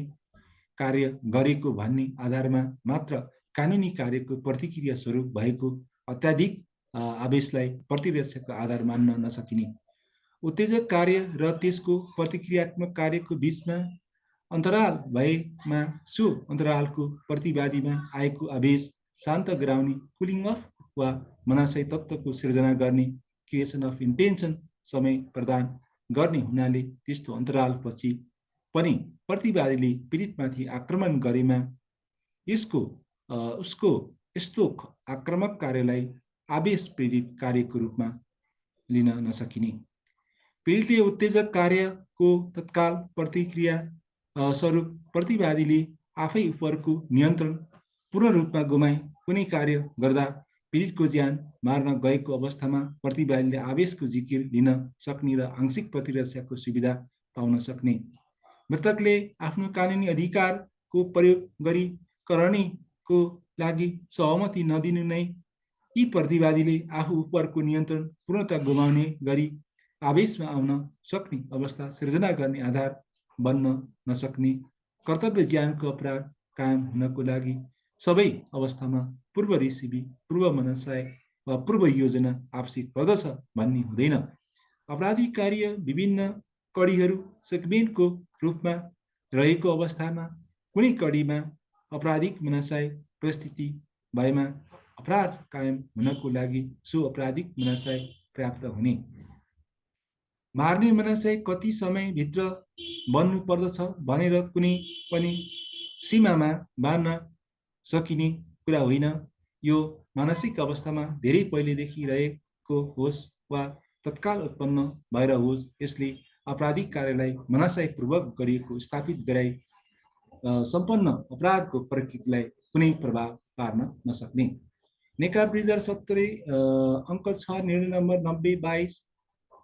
कार्य गरेको भन्ने आधारमा मात्र कानुनी कार्यको प्रतिक्रिया स्वरूप भएको अत्याधिक आवेशलाई प्रतिरक्षाको आधार मान्न नसकिने। उत्तेजक कार्य र त्यसको प्रतिक्रियात्मक कार्यको बीचमा अन्तराल भएमा सो अन्तरालको प्रतिवादीमा आएको आवेश शान्त गराउने कुलिङ अफ वा मनाशय तत्त्वको सिर्जना गर्ने क्रिएसन अफ इन्टेन्सन समय प्रदान गर्ने हुनाले त्यस्तो अन्तरालपछि पनि प्रतिवादीले पीडितमाथि आक्रमण गरेमा उसको यस्तो आक्रामक कार्यलाई आवेश प्रेरित कार्यको रूपमा लिन नसकिने। पीडितले उत्तेजक कार्यको तत्काल प्रतिक्रिया स्वरूप प्रतिवादीले आफै उपरको नियन्त्रण पूर्ण रूपमा गुमाई कुनै कार्य गर्दा पीडितको ज्यान मार्न गएको अवस्थामा प्रतिवादीले आवेशको जिकिर लिन सक्ने र आंशिक प्रतिरक्षाको सुविधा पाउन सक्ने। मृतकले आफ्नो कानुनी अधिकारको प्रयोग गरी करणीको लागि सहमति नदिनु नै यी प्रतिवादीले आफू उपरको नियन्त्रण पूर्णतः गुमाउने गरी आवेशमा आउन सक्ने अवस्था सृजना गर्ने आधार बन्न नसक्ने कर्तव्य ज्यानको अपराध कायम हुनको लागि सबै अवस्थामा पूर्व रेसिपी, पूर्व मनसाय वा पूर्व योजना आवश्यक पर्दछ भन्ने हुँदैन। आपराधिक कार्य विभिन्न कडीहरू सेगमेन्टको रूपमा रहेको अवस्थामा कुनै कडीमा आपराधिक मनसाय परिस्थिति भएमा अपराध कायम हुनको लागि सो आपराधिक मनसाय प्राप्त हुने। मार्ने मनसाय कति समयभित्र बन्नु पर्दछ भनेर कुनै पनि सीमामा बाँध्न सकिने कुरा होइन। यो मानसिक अवस्थामा धेरै पहिलेदेखि रहेको होस् वा तत्काल उत्पन्न भएर होस्, यसले आपराधिक कार्यलाई मनसायपूर्वक गरिएको स्थापित गराई सम्पन्न अपराधको प्रकृतिलाई कुनै प्रभाव पार्न नसक्ने। नेकपा 2070 अङ्क 6 निर्णय नम्बर 90/22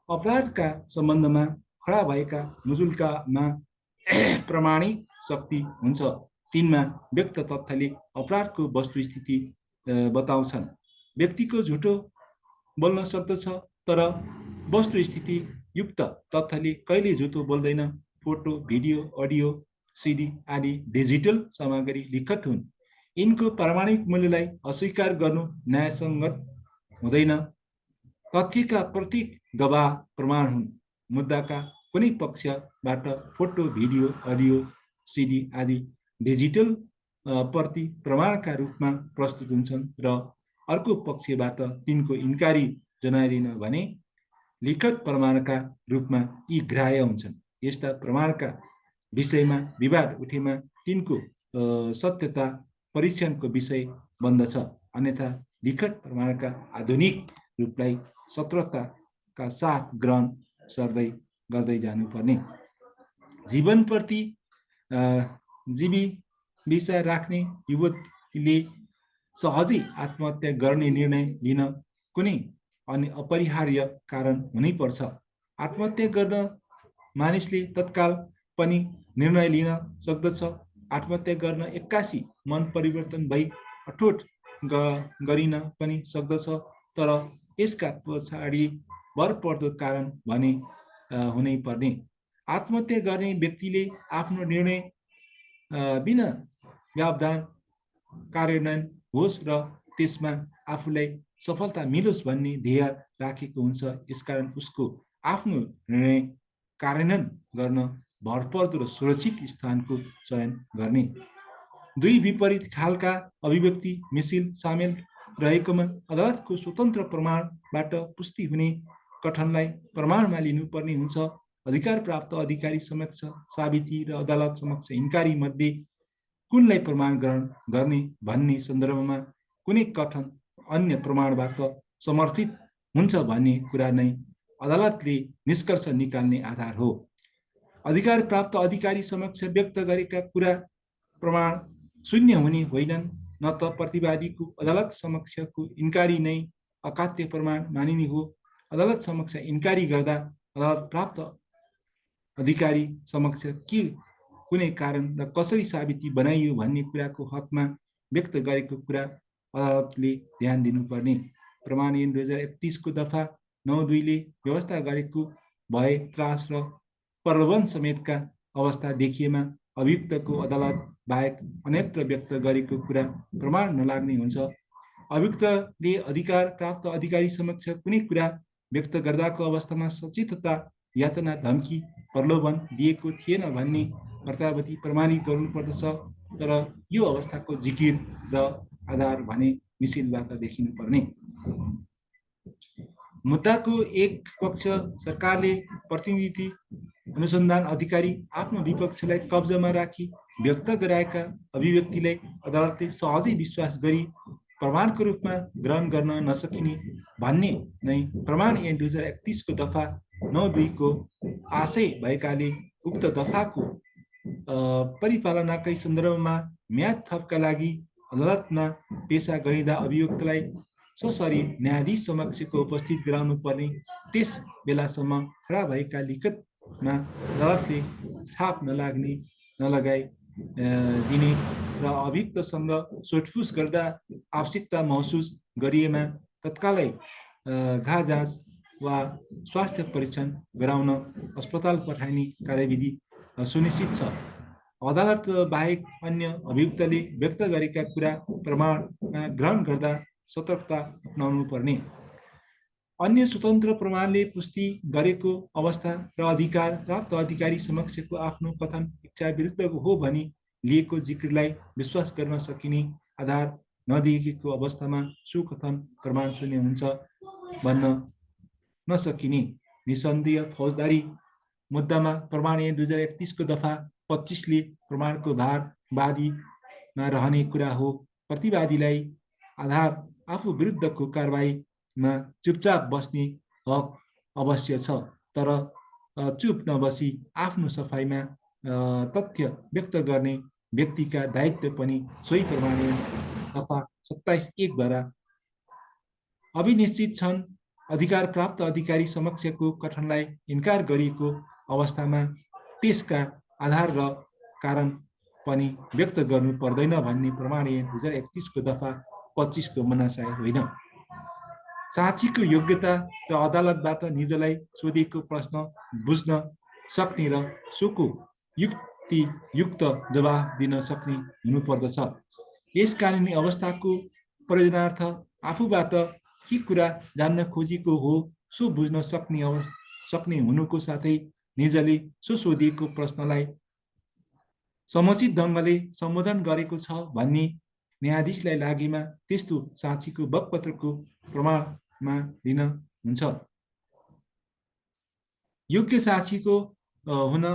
अपराधका सम्बन्धमा खडा भएका मुजुल्कामा प्रमाणिक शक्ति हुन्छ। तिनमा व्यक्त तथ्यले अपराधको वस्तुस्थिति बताउँछन्। व्यक्तिको झुटो बोल्न सक्दछ, तर वस्तुस्थिति युक्त तथ्यले कहिले झुटो बोल्दैन। फोटो, भिडियो, अडियो, सिडी आदि डिजिटल सामग्री लिखत हुन्। यिनको प्रामाणिक मूल्यलाई अस्वीकार गर्नु न्यायसङ्गत हुँदैन। तथ्यका प्रत्येक गवाह प्रमाण हुन्। मुद्दाका कुनै पक्षबाट फोटो, भिडियो, अडियो, सिडी आदि डिजिटल प्रति प्रमाणका रूपमा प्रस्तुत हुन्छन् र अर्को पक्षबाट तिनको इन्कारी जनाइदिन भने लिखत प्रमाणका रूपमा यी ग्राह्य हुन्छन्। यस्ता प्रमाणका विषयमा विवाद उठेमा तिनको सत्यता परीक्षणको विषय बन्दछ। अन्यथा लिखत प्रमाणका आधुनिक रूपलाई सतर्कताका साथ ग्रहण गर्दै जानुपर्ने। जीवनप्रति जीविका राख्ने युवतीले सहजै आत्महत्या गर्ने निर्णय लिन कुनै अनि अपरिहार्य कारण हुनैपर्छ। आत्महत्या गर्न मानिसले तत्काल पनि निर्णय लिन सक्दछ। आत्महत्या गर्न 81 मन परिवर्तन भई अठोट गरिन पनि सक्दछ, तर यसका पछाडि भरपर्दो कारण भने हुनै पर्ने। आत्महत्या गर्ने व्यक्तिले आफ्नो निर्णय बिना व्यवधान कार्यान्वयन होस् र त्यसमा आफूलाई सफलता मिलोस् भन्ने ध्येय राखेको हुन्छ। यसकारण उसको आफ्नो निर्णय कार्यान्वयन गर्न भरपर्दो र सुरक्षित स्थानको चयन गर्ने। दुई विपरीत खालका अभिव्यक्ति मिसिल सामेल रहेकोमा अदालतको स्वतन्त्र प्रमाणबाट पुष्टि हुने कथनलाई प्रमाणमा लिनुपर्ने हुन्छ। अधिकार प्राप्त अधिकारी समक्ष साबिती र अदालत समक्ष इन्कारी मध्ये कुनलाई प्रमाण ग्रहण गर्ने भन्ने सन्दर्भमा कुनै कथन अन्य प्रमाणबाट समर्थित हुन्छ भन्ने कुरा नै अदालतले निष्कर्ष निकाल्ने आधार हो। अधिकार प्राप्त अधिकारी समक्ष व्यक्त गरेका कुरा प्रमाण शून्य हुने होइनन्, न त प्रतिवादीको अदालत समक्षको इन्कारी नै अकाट्य प्रमाण मानिने हो। अदालत समक्ष इन्कारी गर्दा अदालत प्राप्त अधिकारी समक्ष के कुनै कारण र कसरी साबिती बनाइयो भन्ने कुराको हकमा व्यक्त गरेको कुरा अदालतले ध्यान दिनुपर्ने। प्रमाण ऐन 2031 को दफा 9(2) ले व्यवस्था गरेको भए त्रास र प्रलोभन समेतका अवस्था देखिएमा अभियुक्तको अदालत बाहेक अन्यत्र व्यक्त गरेको कुरा प्रमाण नलाग्ने हुन्छ। अभियुक्तले अधिकार प्राप्त अधिकारी समक्ष कुनै कुरा व्यक्त गर्दाको अवस्थामा सचेतता, यातना, धम्की, प्रलोभन दिएको थिएन भन्ने प्रत्याभूति प्रमाणित गर्नुपर्दछ। तर यो अवस्थाको जिकिर र आधार भने मिसिलबाट देखिनुपर्ने। मुद्दाको एक पक्ष सरकारले प्रतिनिधि अनुसन्धान अधिकारी आफ्नो विपक्षलाई कब्जामा राखी व्यक्त गराएका अभिव्यक्तिलाई अदालतले सहजै विश्वास गरी प्रमाणको रूपमा ग्रहण गर्न नसकिने भन्ने नै प्रमाण ऐन 2031 को दफा 9(2) को आशय भएकाले उक्त दफाको परिपालनाकै सन्दर्भमा म्याद थपका लागि अदालतमा पेशा गरिँदा अभियुक्तलाई ससरी न्यायाधीश समक्षको उपस्थित गराउनु पर्ने, त्यस बेलासम्म खडा भएका लिखतमा अदालतले छाप नलगाई दिने र अभियुक्तसँग सोधपुछ गर्दा आवश्यकता महसुस गरिएमा तत्कालै घा जाँच वा स्वास्थ्य परीक्षण गराउन अस्पताल पठाइने कार्यविधि सुनिश्चित छ। अदालत बाहेक अन्य अभियुक्तले व्यक्त गरेका कुरा प्रमाणमा ग्रहण गर्दा सतर्कता अपनाउनु पर्ने। अन्य स्वतन्त्र प्रमाणले पुष्टि गरेको अवस्था र अधिकार प्राप्त अधिकारी समक्षको आफ्नो कथन इच्छा विरुद्धको हो भनी लिएको जिक्रीलाई विश्वास गर्न सकिने आधार नदेखिएको अवस्थामा सो कथन प्रमाण शून्य हुन्छ भन्न नसकिने। निसन्देह फौजदारी मुद्दामा प्रमाण 2031 को दफा 25 ले प्रमाणको भार वादीमा रहने कुरा हो। प्रतिवादीलाई आधार आफू विरुद्धको कारबाहीमा चुपचाप बस्ने हक अवश्य छ, तर चुप नबसी आफ्नो सफाइमा तथ्य व्यक्त गर्ने व्यक्तिका दायित्व पनि सोही प्रमाण दफा 27(1) द्वारा अभिनिश्चित छन्। अधिकार प्राप्त अधिकारी समक्षको कथनलाई इन्कार गरिएको अवस्थामा त्यसका आधार र कारण पनि व्यक्त गर्नु पर्दैन भन्ने प्रमाण 2031 को दफा 25 को मनासाय होइन। साक्षीको योग्यता र अदालतबाट निजलाई सोधिएको प्रश्न बुझ्न सक्ने र सोको युक्तियुक्त जवाफ दिन सक्ने हुनुपर्दछ। यस कानुनी अवस्थाको प्रयोजनार्थ आफूबाट के कुरा जान्न खोजेको हो सो बुझ्न सक्ने हुनुको साथै निजले सो सोधिएको प्रश्नलाई समुचित ढङ्गले सम्बोधन गरेको छ भन्ने न्यायाधीशलाई लागेमा त्यस्तो साक्षीको बकपत्रको प्रमाणमा लिन हुन्छ। योग्य साक्षीको हुन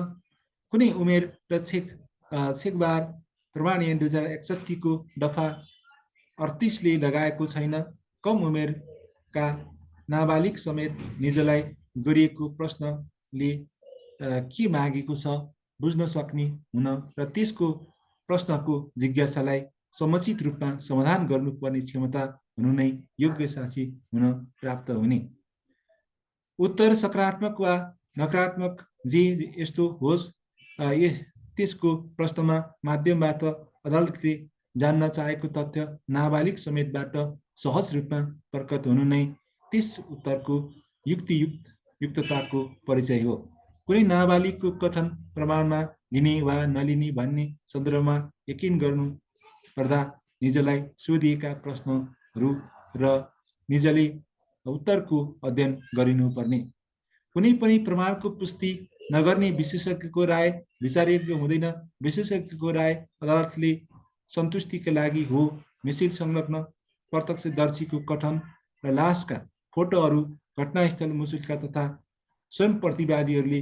कुनै उमेर र छेकबार प्रमाण 2061 को दफा 38 ले लगाएको छैन। कम उमेरका नाबालिग समेत निजलाई गरिएको प्रश्नले के मागेको छ बुझ्न सक्ने हुन र त्यसको प्रश्नको जिज्ञासालाई समुचित रूपमा समाधान गर्नुपर्ने क्षमता हुनु नै योग्य साक्षी हुन प्राप्त हुने। उत्तर सकारात्मक वा नकारात्मक जे यस्तो होस्, त्यसको प्रश्नमा माध्यमबाट अदालतले जान्न चाहेको तथ्य नाबालिग समेतबाट सहज रूपमा प्रकट हुनु नै त्यस उत्तरको युक्तियुक्तताको परिचय हो। कुनै नाबालिगको कथन प्रमाणमा लिने वा नलिने भन्ने सन्दर्भमा यकिन गर्नु पर्दा निजलाई सोधिएका प्रश्नहरू र निजले उत्तरको अध्ययन गरिनुपर्ने। कुनै पनि प्रमाणको पुष्टि नगर्ने विशेषज्ञको राय विचारयोग्य हुँदैन। विशेषज्ञको राय अदालतले सन्तुष्टिका लागि हो। मिसिल संलग्न प्रत्यक्षदर्शीको कथन र लासका फोटोहरू, घटनास्थल मुसुल्का तथा स्वयं प्रतिवादीहरूले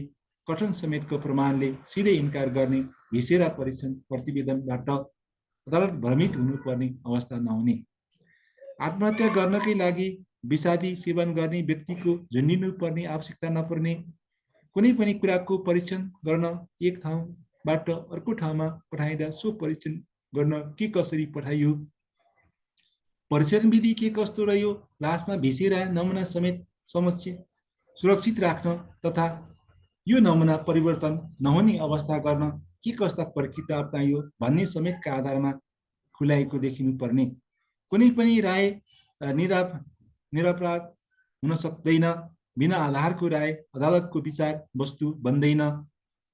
कथन समेतको प्रमाणले सिधै इन्कार गर्ने भिसेरा परीक्षण प्रतिवेदनबाट अदालत भ्रमित हुनुपर्ने अवस्था नहुने। आत्महत्या गर्नकै लागि विषादी सेवन गर्ने व्यक्तिको झुन्डिनु पर्ने आवश्यकता नपर्ने। कुनै पनि कुराको परीक्षण गर्न एक ठाउँबाट अर्को ठाउँमा पठाइँदा सो परीक्षण गर्न के कसरी पठाइयो, परीक्षण विधि के कस्तो रह्यो, लासमा भिसेरा नमुना समेत सुरक्षित राख्न तथा यो नमुना परिवर्तन नहुने अवस्था गर्न के कस्ता प्रक्रिया अपनाइयो भन्ने समेतका आधारमा खुलाएको देखिनु पर्ने। कुनै पनि राय निरपराध हुन सक्दैन। बिना आधारको राय अदालतको विचार वस्तु बन्दैन।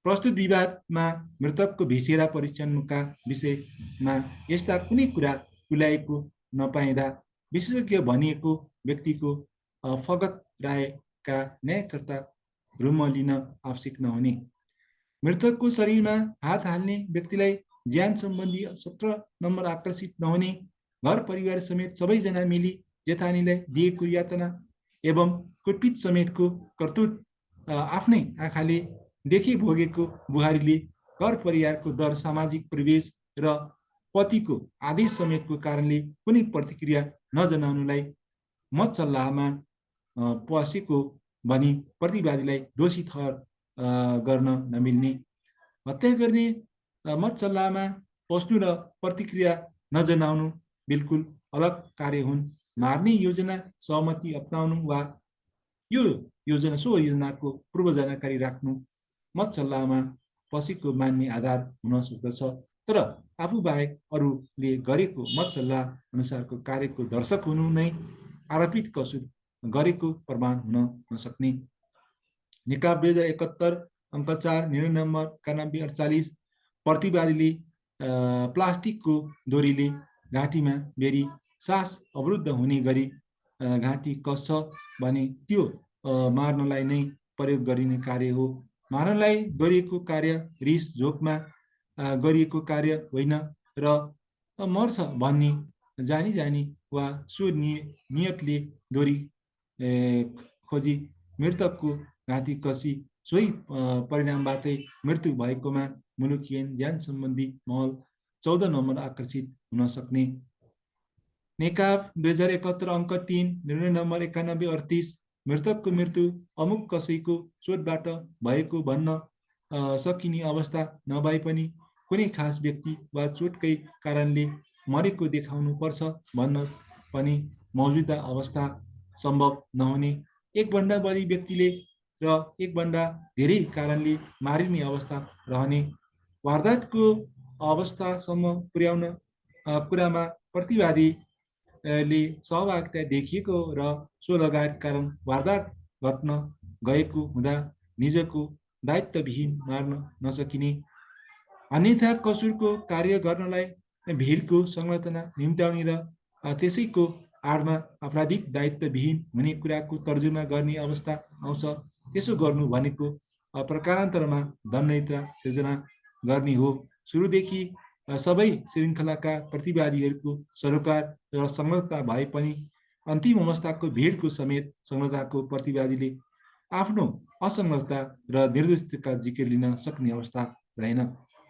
प्रस्तुत विवादमा मृतकको भिसेरा परीक्षणका विषयमा यस्ता कुनै कुरा खुलाएको नपाइँदा विशेषज्ञ भनिएको व्यक्तिको फगत रायका न्यायकर्ता रूपमा लिन आवश्यक नहुने। मृतकको शरीरमा हात हाल्ने व्यक्तिलाई ज्यान सम्बन्धी 17 नम्बर आकर्षित नहुने। घर परिवार समेत सबैजना मिली जेठानीलाई दिएको यातना एवं कुटपिट समेतको कर्तुत आफ्नै आँखाले देखि भोगेको बुहारीले घर परिवारको दर, सामाजिक परिवेश र पतिको आदेश समेतको कारणले कुनै प्रतिक्रिया नजनाउनुलाई मत सल्लाहमा पसेको भनी प्रतिवादीलाई दोषी ठहर गर्न नमिल्ने। हत्या गर्ने मत सल्लाहमा पस्नु र प्रतिक्रिया नजनाउनु बिल्कुल अलग कार्य हुन्। मार्ने योजना सहमति अपनाउनु वा यो योजनाको पूर्व जानकारी राख्नु मत सल्लाहमा पछिको मान्ने आधार हुन सक्दछ। तर आफू बाहेक अरूले गरेको मत सल्लाह अनुसारको कार्यको दर्शक हुनु नै आरोपित कसुर गरेको प्रमाण हुन नसक्ने। निकाब 2071 अङ्क 4 निर्णय नम्बर 9148 प्रतिवादीले प्लास्टिकको डोरीले घाँटीमा बेरी सास अवरुद्ध हुने गरी घाँटी कस्छ भने त्यो मार्नलाई नै प्रयोग गरिने कार्य हो। मार्नलाई गरिएको कार्य रिस झोकमा गरिएको कार्य होइन र मर्छ भन्ने जानी जानी वा सो नियतले डोरी खोजी मृतकको घाँटी कसी सोही परिणामबाटै मृत्यु भएकोमा मुलुकियन ज्यान सम्बन्धी महल 14 नम्बर आकर्षित हुन सक्ने। नेकाब 2071 अङ्क 3 निर्णय नम्बर 9138 मृतकको मृत्यु अमुक कसैको चोटबाट भएको भन्न सकिने अवस्था नभए पनि कुनै खास व्यक्ति वा चोटकै कारणले मरेको देखाउनु पर्छ भन्न पनि मौजुदा अवस्था सम्भव नहुने। एकभन्दा बढी व्यक्तिले र एकभन्दा धेरै कारणले मारिने अवस्था रहने। वारदातको अवस्थासम्म पुर्याउन कुरामा प्रतिवादीले सहभागिता देखिएको र सो लगायत कारण वारदात घट्न गएको हुँदा निजको दायित्वविहीन मार्न नसकिने। अन्यथा कसुरको कार्य गर्नलाई भिडको संलग्नता निम्त्याउने र त्यसैको आडमा आपराधिक दायित्वविहीन हुने कुराको तर्जुमा गर्ने अवस्था आउँछ। त्यसो गर्नु भनेको प्रकारान्तरमा दण्डनीयता सिर्जना गर्ने हो। सुरुदेखि सबै श्रृङ्खलाका प्रतिवादीहरूको सरोकार र संलग्नता भए पनि अन्तिम अवस्थाको भिडको समेत संलग्नताको प्रतिवादीले आफ्नो असंलग्नता र निर्दोषिताका जिकिर लिन सक्ने अवस्था रहेन।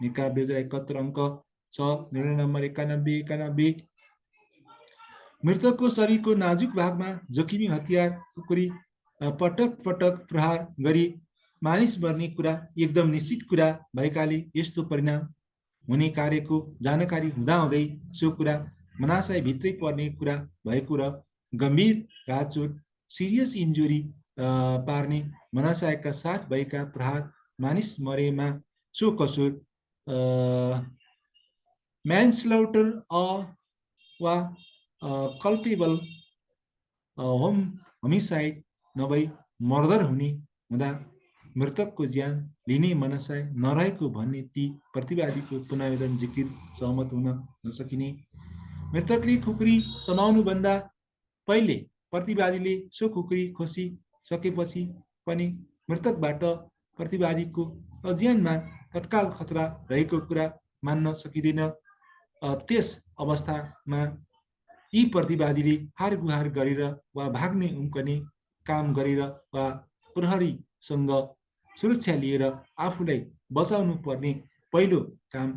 निकाब 2071 अङ्क 6 निर्णय नम्बर 9191 मृतकको शरीरको नाजुक भागमा जोखिमी हतियार खुकुरी पटक पटक प्रहार गरी मानिस मर्ने कुरा एकदम निश्चित कुरा भएकाले यस्तो परिणाम हुने कार्यको जानकारी हुँदाहुँदै सो कुरा मनाशयभित्रै पर्ने कुरा भएको र गम्भीर घातचोट सिरियस इन्जुरी पार्ने मनाशयका साथ भएका प्रहार मानिस मरेमा सो कसुर म्यानस्लौटर वा कल्पेबल होमिसाइड नभई मर्डर हुने हुँदा मृतकको ज्यान लिने मनसाय नरहेको भन्ने ती प्रतिवादीको पुनरावेदन जिकिर सहमत हुन नसकिने। मृतकले खुकुरी समाउनुभन्दा पहिले प्रतिवादीले सो खुकुरी खोसिसकेपछि पनि मृतकबाट प्रतिवादीको ज्यानमा तत्काल खतरा रहेको कुरा मान्न सकिँदैन। त्यस अवस्थामा यी प्रतिवादीले हार गुहार गरेर वा भाग्ने उम्कने काम गरेर वा प्रहरीसँग सुरक्षा लिएर आफूलाई बचाउनु पर्ने पहिलो काम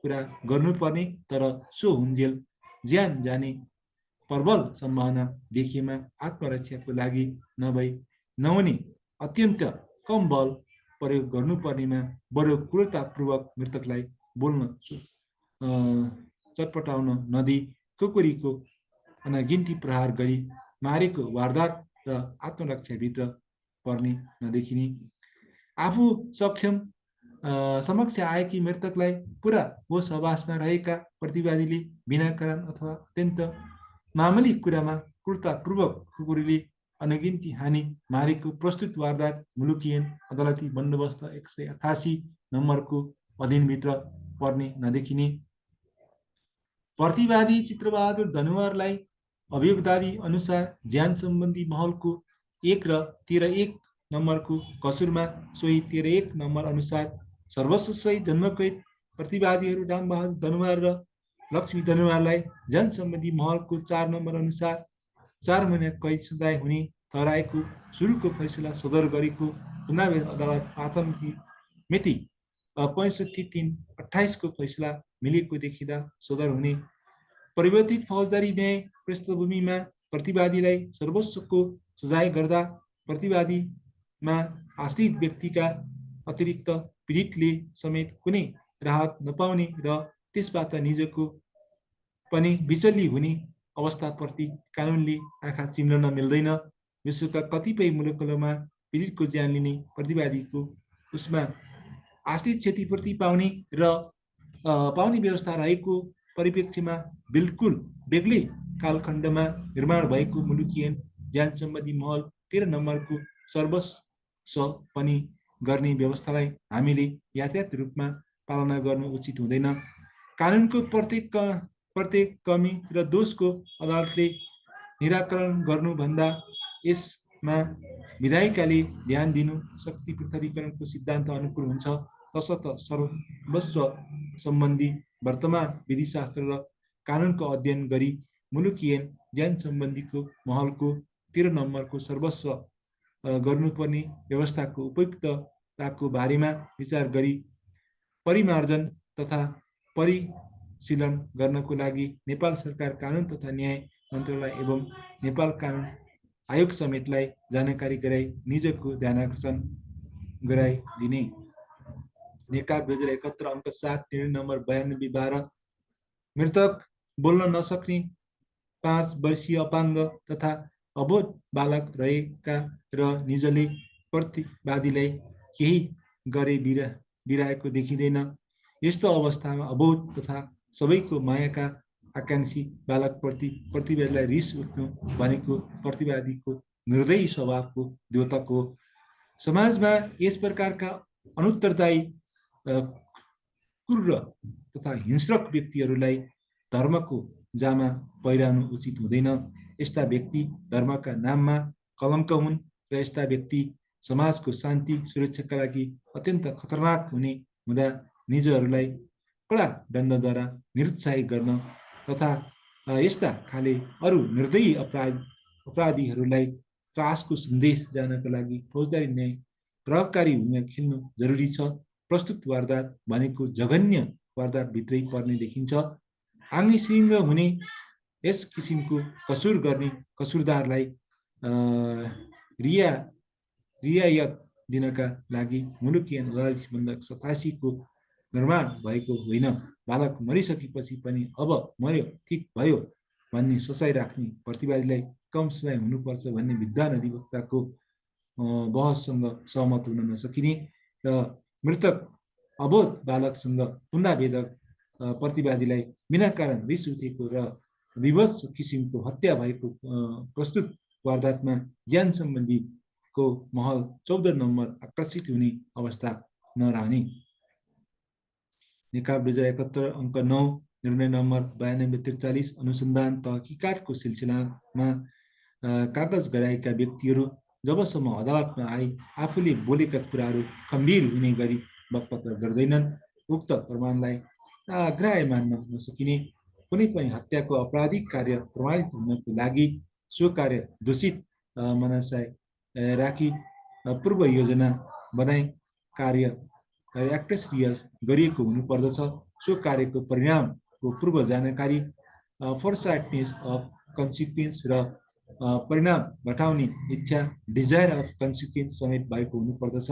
कुरा गर्नुपर्ने, तर सो हुन्जेल ज्यान जाने प्रबल सम्भावना देखिएमा आत्मरक्षाको लागि नहुने अत्यन्त कम बल प्रयोग गर्नुपर्नेमा बडो क्रूरतापूर्वक मृतकलाई बोल्न चटपटाउन नदिई खुकुरीको अनगिन्ती प्रहार गरी मारेको वारदात र आत्मरक्षाभित्र पर्ने नदेखिने। आफू समक्ष आएकी मृतकलाई पुरा होस हवासमा रहेका प्रतिवादीले बिना कारण अथवा अत्यन्त मामुली कुरामा क्रूरतापूर्वक खुकुरीले अनगिन्ती हानि मारेको प्रस्तुत वारदात मुलुकियन अदालती बन्दोबस्त 188 नम्बरको अधीनभित्र पर्ने नदेखिने। प्रतिवादी चित्रबहादुर धनुवारलाई अभियोग दाबी अनुसार ज्यान सम्बन्धी महलको 1 र 13(1) नम्बरको कसुरमा सोही 13(1) नम्बर अनुसार सर्वस्व सहित जन्मकैद प्रतिवादीहरू रामबहादुर धनुवार र लक्ष्मी धनुवारलाई ज्यान सम्बन्धी महलको 4 नम्बर अनुसार 4 महिना कैद सजाय हुने ठहराएको सुरुको फैसला सदर गरेको चुनावी अदालत पाटनकी मिति 65/3/28 को फैसला मिलेको देखिँदा सदर हुने। परिवर्तित फौजदारी न्याय पृष्ठभूमिमा प्रतिवादीलाई सर्वस्वको सजाय गर्दा प्रतिवादीमा आश्रित व्यक्तिका अतिरिक्त पीडितले समेत कुनै राहत नपाउने र त्यसबाट निजको पनि विचल्ली हुने अवस्थाप्रति कानुनले आँखा चिम्लन मिल्दैन। विश्वका कतिपय मुलुकहरूमा पीडितको ज्यान लिने प्रतिवादीको उसमा आर्थिक क्षतिपूर्ति पाउने र पाउने व्यवस्था रहेको परिप्रेक्ष्यमा बिल्कुल बेग्लै कालखण्डमा निर्माण भएको मुलुकियन ज्यान सम्बन्धी महल 13 नम्बरको सर्वस्व पनि गर्ने व्यवस्थालाई हामीले यातायात रूपमा पालना गर्नु उचित हुँदैन। कानुनको प्रत्येक कमी र दोषको अदालतले निराकरण गर्नुभन्दा यसमा विधायिकाले ध्यान दिनु शक्ति पृथकीकरणको सिद्धान्त अनुकूल हुन्छ। तसर्थ सर्वस्व सम्बन्धी वर्तमान विधिशास्त्र र कानुनको अध्ययन गरी मुलुकियन ज्यान सम्बन्धीको महलको 13 नम्बरको सर्वस्व गर्नुपर्ने व्यवस्थाको उपयुक्तताको बारेमा विचार गरी परिमार्जन तथा परिशीलन गर्नको लागि नेपाल सरकार कानुन तथा न्याय मन्त्रालय एवं नेपाल कानुन आयोग समेतलाई जानकारी गराई निजको ध्यानाकर्षण गराइदिने। नेकाप 2071 अङ्क 7 निर्णय नम्बर 92/12 मृतक बोल्न नसक्ने 5 वर्षीय अपाङ्ग तथा अबोध बालक रहेका र निजले प्रतिवादीलाई केही गरे बिराएको देखिँदैन। यस्तो अवस्थामा अबोध तथा सबैको मायाका आकाङ्क्षी बालकप्रति प्रतिवादीलाई रिस उठ्नु भनेको प्रतिवादीको निर्दयी स्वभावको द्योतक हो। समाजमा यस प्रकारका अनुत्तरदायी क्रूर तथा हिंस्रक व्यक्तिहरूलाई धर्मको जामा पहिराउनु उचित हुँदैन। यस्ता व्यक्ति धर्मका नाममा कलङ्क हुन् र यस्ता व्यक्ति समाजको शान्ति सुरक्षाका लागि अत्यन्त खतरनाक हुने हुँदा निजहरूलाई कडा दण्डद्वारा निरुत्साहित गर्न तथा यस्ता खाले अरू निर्दयी अपराधीहरूलाई त्रासको सन्देश जानका लागि फौजदारी न्याय प्रभावकारी भूमिका खेल्नु जरुरी छ। प्रस्तुत वारदात भनेको जघन्य वारदातभित्रै पर्ने देखिन्छ। आङ्गिसिङ्ग हुने यस किसिमको कसुर गर्ने कसुरदारलाई रियायत दिनका लागि मुलुकियन अदालती बन्धक 87 को निर्माण भएको होइन। बालक मरिसकेपछि पनि अब मर्यो ठिक भयो भन्ने सोचाइ राख्ने प्रतिवादीलाई कम सजाय हुनुपर्छ भन्ने विद्वान अधिवक्ताको बहससँग सहमत हुन नसकिने र मृतक अबोध बालकसँग पुनरावेदक प्रतिवादीलाई बिना कारण रिस उठेको र विवश किसिमको हत्या भएको प्रस्तुत वारदातमा ज्यान सम्बन्धीको महल 14 नम्बर आकर्षित हुने अवस्था नरहने। नेकाप 2071 अङ्क 9 निर्णय नम्बर 9243 अनुसन्धान तहकिकातको सिलसिलामा कागज गराएका व्यक्तिहरू जबसम्म अदालतमा आए आफूले बोलेका कुराहरू खम्बीर हुने गरी बकपत्र गर्दैनन् उक्त प्रमाणलाई ग्राह्य मान्न नसकिने। कुनै पनि हत्याको आपराधिक कार्य प्रमाणित हुनको लागि सो कार्य दूषित मनसाय राखी पूर्व योजना बनाई कार्य एक्टसिरियस गरिएको हुनुपर्दछ। सो कार्यको परिणामको पूर्व जानकारी फोरसाइटनेस अफ कन्सिक्वेन्स र परिणाम घटाउने इच्छा डिजायर अफ कन्सिक्वेन्स समेत भएको हुनुपर्दछ।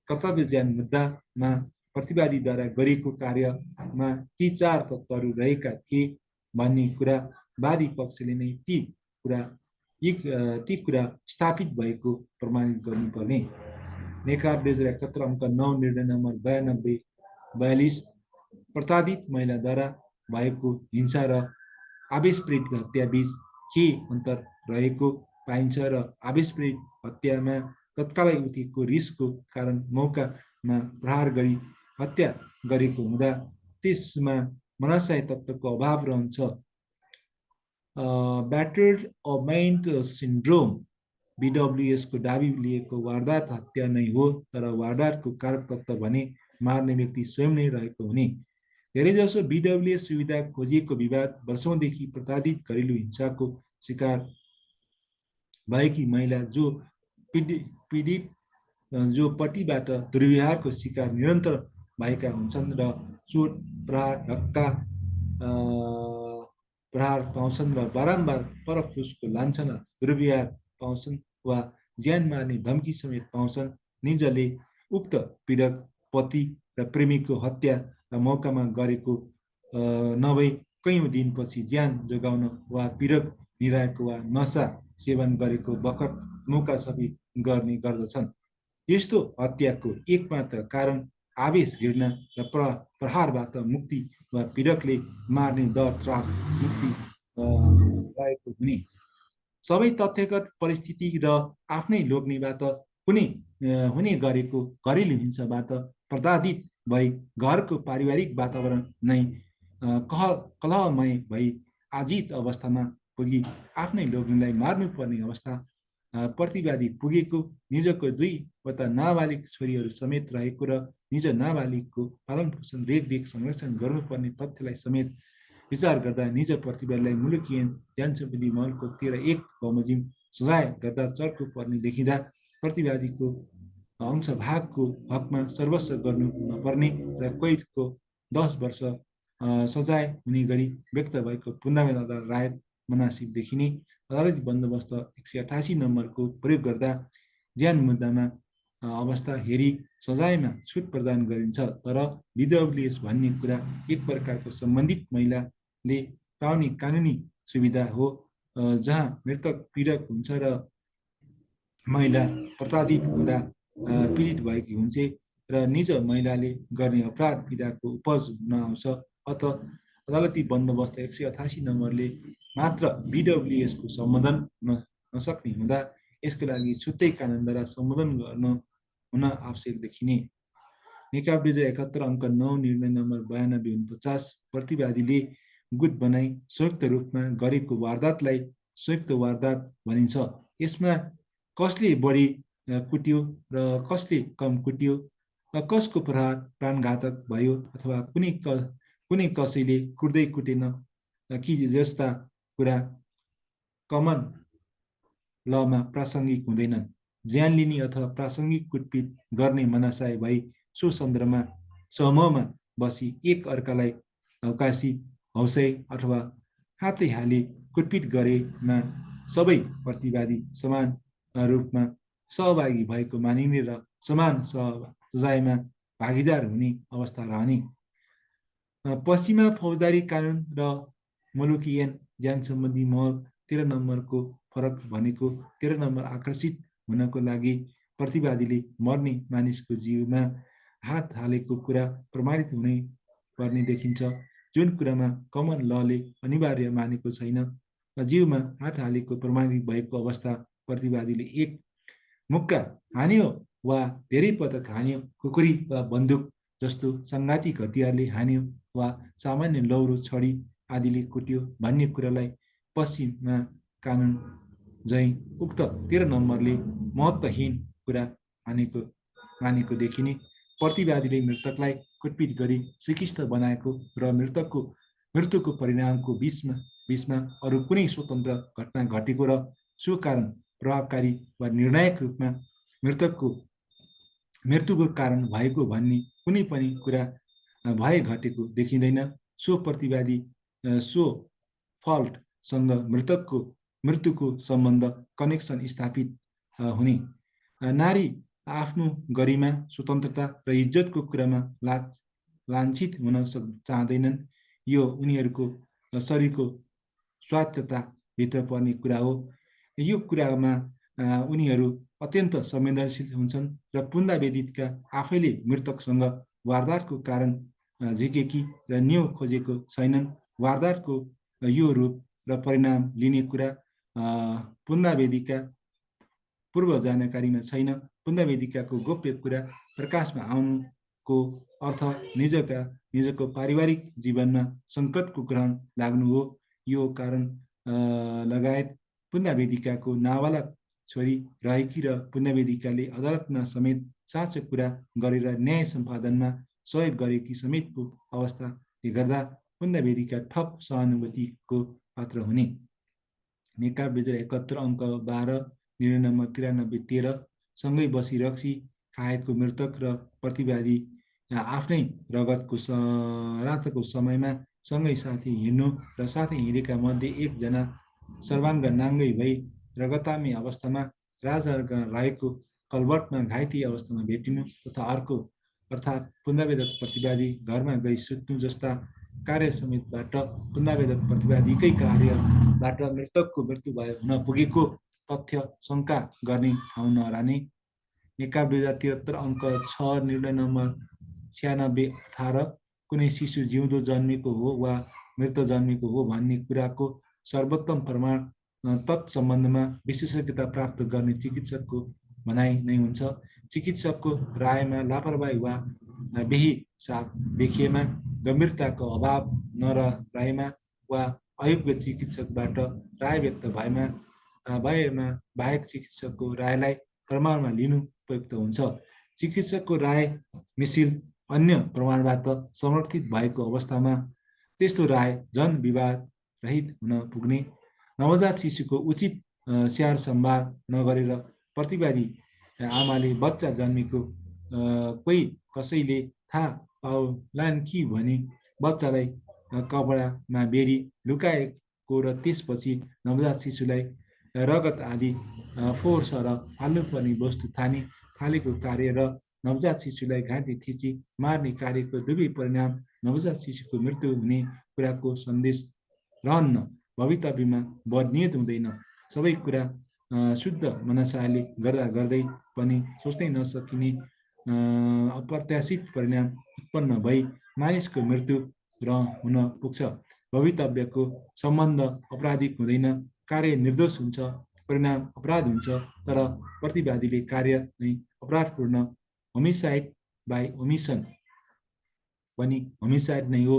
कर्तव्य ज्यान मुद्दामा प्रतिवादीद्वारा गरिएको कार्यमा ती 4 तत्त्वहरू रहेका थिए भन्ने कुरा वादी पक्षले नै ती कुरा स्थापित भएको प्रमाणित गर्नुपर्ने। नेकाप 2071 अङ्क 9 निर्णय नम्बर 92/42 प्रताडित महिलाद्वारा भएको हिंसा र आवेशप्रेरित हत्या बीच के अन्तर रहेको पाइन्छ र आवेशप्रेरित हत्यामा तत्कालै उठेको रिसको कारण मौकामा प्रहार गरी हत्या गरेको हुँदा त्यसमा मनसाय तत्त्वको अभाव रहन्छ। ब्याटर्ड माइन्ड सिन्ड्रोम BWS को दाबी लिएको वारदात हत्या नै हो, तर वारदातको कारक तत्त्व भने मार्ने व्यक्ति स्वयं नै रहेको हुने। धेरैजसो BWS सुविधा खोजिएको विवाद वर्षौंदेखि प्रताडित घरेलु हिंसाको शिकार भएकी महिला जो पतिबाट दुर्व्यवहारको शिकार निरन्तर भएका हुन्छन् र चोट प्रहार धक्का प्रहार पाउँछन् र बारम्बार परफुसको लान्छन् दुर्व्यवहार पाउँछन् वा ज्यान मार्ने धम्की समेत पाउँछन्। निजले उक्त पीडक पति र प्रेमीको हत्या मौकामा गरेको नभई कैयौँ दिनपछि ज्यान जोगाउन वा पीडक निभाएको वा नसा सेवन गरेको बखत मौका छपी गर्ने गर्दछन्। यस्तो हत्याको एकमात्र कारण आवेश, घृणा र प्रहारबाट मुक्ति वा पीडकले मार्ने डर, त्रास मुक्ति रहेको हुने। सबै तथ्यगत परिस्थिति र आफ्नै लोग्नेबाट हुने गरेको घरेलु हिंसाबाट प्रताडित भई घरको पारिवारिक वातावरण नै कलहमय भई आजित अवस्थामा पुगी आफ्नै लोग्नेलाई मार्नुपर्ने अवस्था प्रतिवादी पुगेको, निजको 2वटा नाबालिग छोरीहरू समेत रहेको र निज नाबालिगको पालनपोषण, रेखदेख, संरक्षण गर्नुपर्ने तथ्यलाई समेत विचार गर्दा निज प्रतिवादीलाई मुलुकियन ज्यान सम्बन्धी महलको 13(1) बमोजिम सजाय गर्दा चर्को पर्ने देखिँदा प्रतिवादीको अंशभागको हकमा सर्वस्व गर्नु नपर्ने र कैदको 10 वर्ष सजाय हुने गरी व्यक्त भएको फुन्डामेन्टल अदालत राय मनासिब देखिने अदालती बन्दोबस्त 188 नम्बरको प्रयोग गर्दा ज्यान मुद्दामा अवस्था हेरी सजायमा छुट प्रदान गरिन्छ। तर BWS भन्ने कुरा एक प्रकारको सम्बन्धित महिलाले पाउने कानुनी सुविधा हो, जहाँ मृतक पीडक हुन्छ र महिला प्रताडित हुँदा पीडित भएकी हुन्छ र निज महिलाले गर्ने अपराध पीडाको उपज हुन आउँछ। अत अदालती बन्दोबस्त 188 नम्बरले मात्र BWSको सम्बोधन नसक्ने हुँदा यसको लागि छुट्टै कानुनद्वारा सम्बोधन हुन आवश्यक देखिने। नेकपा 2071 अङ्क 9 निर्णय नम्बर 9249 प्रतिवादीले गुट बनाई संयुक्त रूपमा गरेको वारदातलाई संयुक्त वारदात भनिन्छ। यसमा कसले बढी कुट्यो र कसले कम कुट्यो, कसको प्रहार प्राणघातक भयो अथवा कुनै कसैले कुट्दै कुटेन कि जस्ता कुरा कमन लमा प्रासङ्गिक हुँदैनन्। ज्यान लिने अथवा प्रासङ्गिक कुटपिट गर्ने मनासाय भई सो सन्दर्भमा समूहमा बसी एक अर्कालाई अवकाशी, हौसै अथवा हातै हाले कुटपिट गरेमा सबै प्रतिवादी समान रूपमा सहभागी भएको मानिने र समान सजायमा भागीदार हुने अवस्था रहने। पश्चिमा फौजदारी कानुन र मुलुकियन ज्यान सम्बन्धी महल 13 नम्बरको फरक भनेको 13 नम्बर आकर्षित हुनको लागि प्रतिवादीले मर्ने मानिसको जीवमा हात हालेको कुरा प्रमाणित हुनै पर्ने देखिन्छ, जुन कुरामा कमन लले अनिवार्य मानेको छैन। जीवमा हात हालेको प्रमाणित भएको अवस्था प्रतिवादीले एक मुक्का हान्यो वा धेरै पटक हान्यो, खुकुरी वा बन्दुक जस्तो सङ्घातिक हतियारले हान्यो वा सामान्य लौरो, छडी आदिले कुट्यो भन्ने कुरालाई पश्चिममा कानुन झैँ उक्त 13 नम्बरले महत्त्वहीन कुरा मानेको देखिने। प्रतिवादीले मृतकलाई कुटपिट गरी सिकिस्त बनाएको र मृत्युको परिणामको बीचमा अरू कुनै स्वतन्त्र घटना घटेको र सो कारण प्रभावकारी वा निर्णायक रूपमा मृत्युको कारण भएको भन्ने कुनै पनि कुरा भए घटेको देखिँदैन। सो प्रतिवादी सो फल्टसँग मृत्युको सम्बन्ध कनेक्सन स्थापित हुने। नारी आफ्नो गरिमा, स्वतन्त्रता र इज्जतको कुरामा लाञ्छित हुन चाहँदैनन्। यो उनीहरूको शरीरको स्वायत्तताभित्र पर्ने कुरा हो। यो कुरामा उनीहरू अत्यन्त संवेदनशील हुन्छन् र पुनरावेदितका आफैले मृतकसँग वारदातको कारण झिकेकी र न्यू खोजेको छैनन्। वारदातको यो रूप र परिणाम लिने कुरा पुनरावेदिका पूर्व जानकारीमा छैन। पुनरावेदिकाको गोप्य कुरा प्रकाशमा आउनुको अर्थ निजको पारिवारिक जीवनमा सङ्कटको ग्रहण लाग्नु हो। यो कारण लगायत पुनरावेदिकाको नाबालक छोरी रहेकी र पुनरावेदिकाले अदालतमा समेत साँचो कुरा गरेर न्याय सम्पादनमा सहयोग गरेकी समेतको अवस्थाले गर्दा पुनरावेदिका थप सहानुभूतिको पात्र हुने। नेकपा 2071 अङ्क 12 निर्णय नम्बर 9313 सँगै बसी रक्सी खाएको मृतक र प्रतिवादी आफ्नै रातको समयमा सँगै साथी हिँड्नु र साथै हिँडेका मध्ये एकजना सर्वाङ्ग नाङ्गै भई रगतामी अवस्थामा राजनगरमा रहेको कलबटमा घाइते अवस्थामा भेटिनु तथा अर्को अर्थात् पुनरावेदक प्रतिवादी घरमा गई सुत्नु जस्ता कार्य समेतबाट कुन्दावेदक प्रतिवादीकै कार्यबाट मृतकको मृत्यु भयो हुन पुगेको तथ्य शङ्का गर्ने ठाउँ नरहने। निकाय 2073 अङ्क 6 निर्णय नम्बर 96/18 कुनै शिशु जिउँदो जन्मेको हो वा मृत जन्मेको हो भन्ने कुराको सर्वोत्तम प्रमाण तत्सम्बन्धमा विशेषज्ञता प्राप्त गर्ने चिकित्सकको भनाइ नै हुन्छ। चिकित्सकको रायमा लापरवाही वा बेही साप देखिएमा, गम्भीरताको अभाव नरहेमा वा अयोग्य चिकित्सकबाट राय व्यक्त भएमा बाहेक चिकित्सकको रायलाई प्रमाणमा लिनु उपयुक्त हुन्छ। चिकित्सकको राय मिसिल अन्य प्रमाणबाट समर्थित भएको अवस्थामा त्यस्तो राय जन विवाद रहित हुन पुग्ने। नवजात शिशुको उचित स्याहार सम्भार नगरेर प्रतिवादी आमाले बच्चा जन्मेको कोही कसैले थाहा पाउलान् कि भने बच्चालाई कपडामा बेरी लुकाएको र त्यसपछि नवजात शिशुलाई रगत आदि फोर्स र फाल्नुपर्ने वस्तु फालेको कार्य र नवजात शिशुलाई घाँटी थिची मार्ने कार्यको दुवै परिणाम नवजात शिशुको मृत्यु हुने कुराको सन्देश रहन्न। भवितव्यमा बदनियत हुँदैन। सबै कुरा शुद्ध मनसायले गर्दै पनि सोच्नै नसकिने अप्रत्याशित परिणाम उत्पन्न भई मानिसको मृत्यु हुन पुग्छ। भवितव्यको सम्बन्ध अपराधिक हुँदैन। कार्य निर्दोष हुन्छ, परिणाम अपराध हुन्छ। तर प्रतिवादीले कार्य नै अपराधपूर्ण होमिसाइड बाई ओमिसन पनि होमिसाइड नै हो।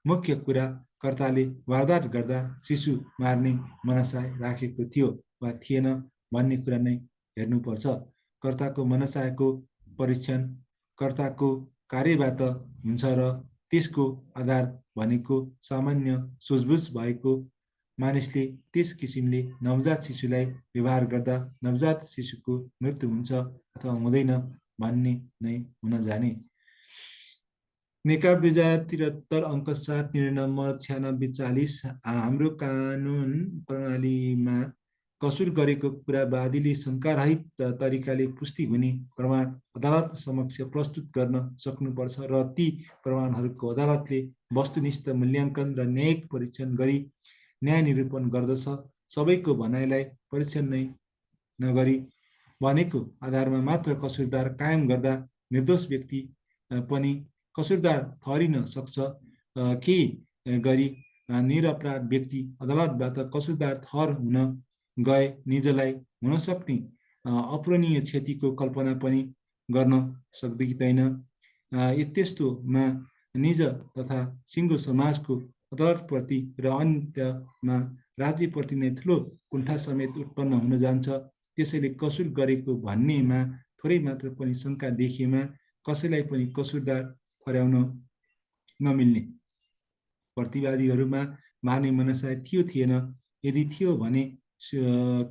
मुख्य कुरा कर्ताले वारदात गर्दा शिशु मार्ने मनसाय राखेको थियो वा थिएन भन्ने कुरा नै हेर्नुपर्छ। कर्ताको मनसायको परीक्षण कर्ताको कार्यबाट हुन्छ र त्यसको आधार भनेको सामान्य सोझबुझ भएको मानिसले त्यस किसिमले नवजात शिशुलाई व्यवहार गर्दा नवजात शिशुको मृत्यु हुन्छ अथवा हुँदैन भन्ने नै हुन जाने। निकाय 2073 अङ्क 7 निर्णय नम्बर 96/40 हाम्रो कानुन प्रणालीमा कसुर गरेको कुरा वादीले शङ्कारहित तरिकाले पुष्टि हुने प्रमाण अदालत समक्ष प्रस्तुत गर्न सक्नुपर्छ र ती प्रमाणहरूको अदालतले वस्तुनिष्ठ मूल्याङ्कन र न्यायिक परीक्षण गरी न्याय निरूपण गर्दछ। सबैको भनाइलाई परीक्षण नै नगरी भनेको आधारमा मात्र कसुरदार कायम गर्दा निर्दोष व्यक्ति पनि कसुरदार ठहरिन सक्छ। केही गरी निरपराध व्यक्ति अदालतबाट कसुरदार ठहर हुन गए निजलाई हुन सक्ने अपूरणीय क्षतिको कल्पना पनि गर्न सक्दैन। त्यस्तोमा निज तथा सिङ्गो समाजको अदालतप्रति र अन्त्यमा राज्यप्रति नै ठुलो कुण्ठा समेत उत्पन्न हुन जान्छ। त्यसैले कसुर गरेको भन्नेमा थोरै मात्र पनि शङ्का देखिएमा कसैलाई पनि कसुरदार ठहर्याउन नमिल्ने। प्रतिवादीहरूमा मार्ने मनसाय थियो थिएन, यदि थियो भने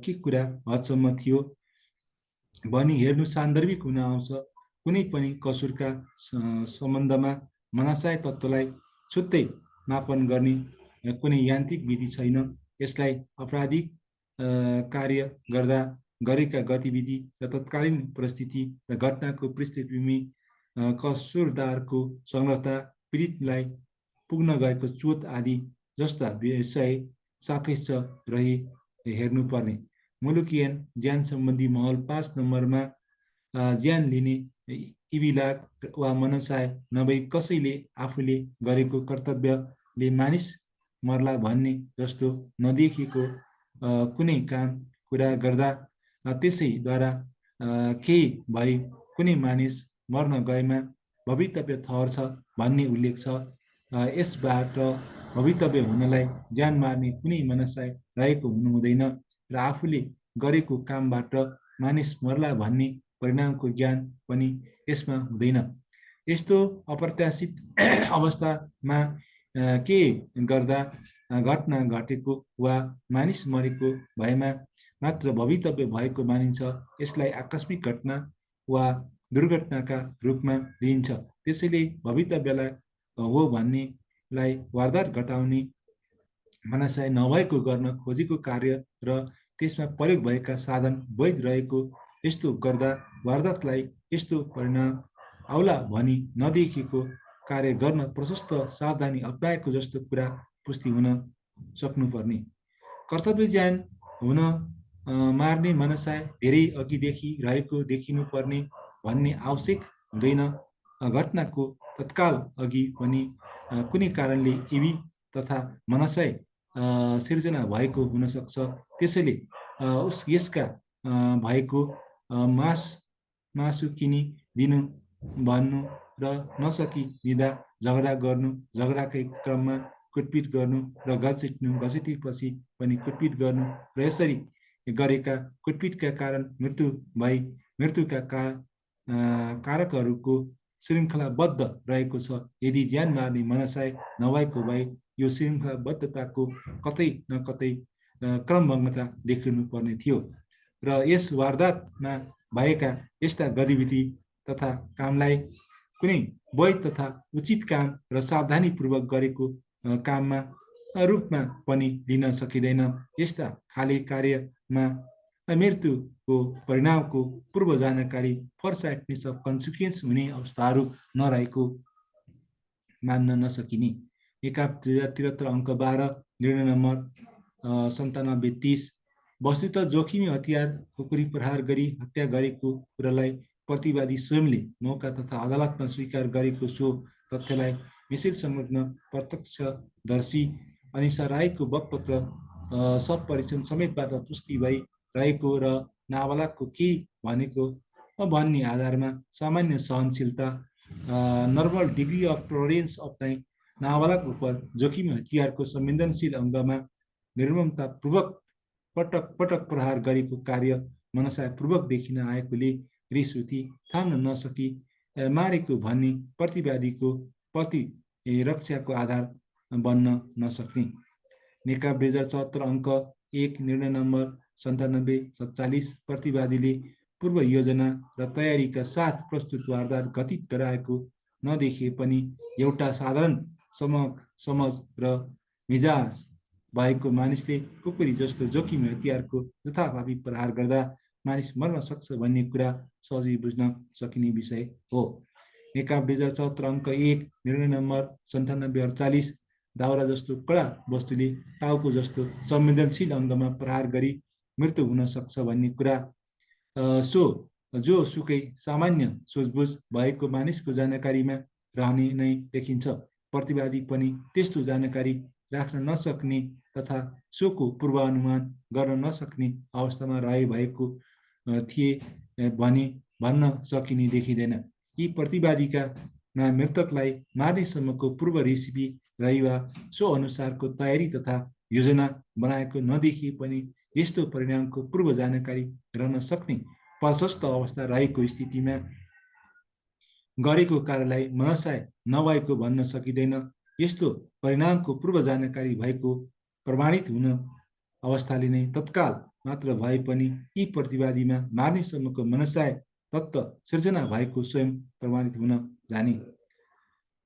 के कुरा हदसम्म थियो भनी हेर्नु सान्दर्भिक हुन आउँछ। कुनै पनि कसुरका सम्बन्धमा मनसाय तत्त्वलाई छुट्टै मापन गर्ने कुनै यान्त्रिक विधि छैन। यसलाई आपराधिक कार्य गर्दा गरेका गतिविधि र तत्कालीन परिस्थिति र घटनाको पृष्ठभूमि, कसुरदारको संलग्नता, पीडितलाई पुग्न गएको चोट आदि जस्ता विषय सापेक्ष रही हेर्नुपर्ने। मुलुकियन ज्यान सम्बन्धी महल 5 नम्बरमा ज्यान लिने इबिलाग वा मनसाय नभई कसैले आफूले गरेको कर्तव्यले मानिस मर्ला भन्ने जस्तो नदेखिएको कुनै काम कुरा गर्दा त्यसैद्वारा केही भई कुनै मानिस मर्न गएमा भवितव्य ठहर्छ भन्ने उल्लेख छ। यसबाट भवितव्य हुनलाई ज्यान मार्ने कुनै मनसाय रहेको हुनु हुँदैन र आफूले गरेको कामबाट मानिस मर्ला भन्ने परिणामको ज्ञान पनि यसमा हुँदैन। यस्तो अप्रत्याशित अवस्थामा के गर्दा घटना घटेको वा मानिस मरेको भएमा मात्र भवितव्य भएको मानिन्छ। यसलाई आकस्मिक घटना वा दुर्घटनाका रूपमा लिइन्छ। त्यसैले भवितव्यलाई हो भन्नेलाई वारदात घटाउने मनसाय नभएको गर्न खोजेको कार्य र त्यसमा प्रयोग भएका साधन वैध रहेको यस्तो गर्दा वारदातलाई यस्तो परिणाम आउला भनी नदेखिएको कार्य गर्न प्रशस्त सावधानी अपनाएको जस्तो कुरा पुष्टि हुन सक्नुपर्ने। कर्तव्य ज्यान हुन मार्ने मनसाय धेरै अघिदेखि रहेको देखिनुपर्ने भन्ने आवश्यक हुँदैन। घटनाको तत्काल अघि पनि कुनै कारणले एबी तथा मनसाय सिर्जना भएको हुनसक्छ। त्यसैले यसका भएको मासु किनी दिनु भन्नु र नसकी दिँदा झगडा गर्नु, झगडाकै क्रममा कुटपिट गर्नु र घसिट्नु, घसिटेपछि पनि कुटपिट गर्नु र यसरी गरेका कुटपिटका कारण मृत्युका कारकहरूको श्रृङ्खलाबद्ध रहेको छ। यदि ज्यान मार्ने मनसाय नभएको भए यो श्रृङ्खलाबद्धताको कतै न कतै क्रमभङ्गता देखिनु पर्ने थियो र यस वारदातमा भएका यस्ता गतिविधि तथा कामलाई कुनै वैध तथा उचित काम र सावधानीपूर्वक गरेको काममा रूपमा पनि लिन सकिँदैन। यस्ता खाले कार्यमा मृत्युको परिणामको पूर्व जानकारी फरसाइटनेस अफ कन्सिक्वेन्स हुने अवस्थाहरू नरहेको मान्न नसकिने। एकाप 2073 अङ्क 12 निर्णय नम्बर 9730 वस्तुतः जोखिमी हतियार खुकुरी प्रहार गरी हत्या गरेको कुरालाई प्रतिवादी स्वयंले मौका तथा अदालतमा स्वीकार गरेको सो तथ्यलाई मिसिल संलग्न प्रत्यक्षदर्शी अनिसा राईको बकपत्र सब परीक्षण समेतबाट पुष्टि भइरहेको र नाबालकको के भनेको भन्ने आधारमा सामान्य सहनशीलता नर्मल डिग्री अफ टलरेन्स अप्नाइ नाबालक उप जोखिमी हतियारको संवेदनशील अङ्गमा निर्ममतापूर्वक पटक पटक प्रहार गरेको कार्य मनसायपूर्वक देखिन आएकोले रिसुति थाम्न नसकी मारेको भन्ने प्रतिवादीको प्रतिरक्षाको आधार बन्न नसक्ने। नेकपा 2074 अङ्क 1 निर्णय नम्बर 9747 प्रतिवादीले पूर्व योजना र तयारीका साथ प्रस्तुत वारदात घटित गराएको नदेखिए पनि एउटा साधारण समझ र मिजाज भएको मानिसले कुकुरी जस्तो जोखिमी हतियारको जथाभावी प्रहार गर्दा मानिस मर्न सक्छ भन्ने कुरा सहजै बुझ्न सकिने विषय हो। नेकपा 2074 अङ्क 1 निर्णय नम्बर 9748 दाउरा जस्तो कडा वस्तुले टाउको जस्तो संवेदनशील अङ्गमा प्रहार गरी मृत्यु हुन सक्छ भन्ने कुरा जो सुकै सामान्य सोचबुझ भएको मानिसको जानकारीमा रहने नै देखिन्छ। प्रतिवादी पनि त्यस्तो जानकारी राख्न नसक्ने तथा सोको पूर्वानुमान गर्न नसक्ने अवस्थामा भएको थिए भने भन्न सकिने देखिँदैन। यी प्रतिवादीका मृतकलाई मार्नेसम्मको पूर्व रेसिपी रही वा सो अनुसारको तयारी तथा योजना बनाएको नदेखिए पनि यस्तो परिणामको पूर्व जानकारी रहन सक्ने प्रशस्त अवस्था रहेको स्थितिमा गरेको कार्यलाई मनसाय नभएको भन्न सकिँदैन। यस्तो परिणामको पूर्व जानकारी भएको प्रमाणित हुन अवस्थाले नै तत्काल मात्र भए पनि यी प्रतिवादीमा मार्नेसम्मको मनसाय तत्त्व सिर्जना भएको स्वयं प्रमाणित हुन जाने।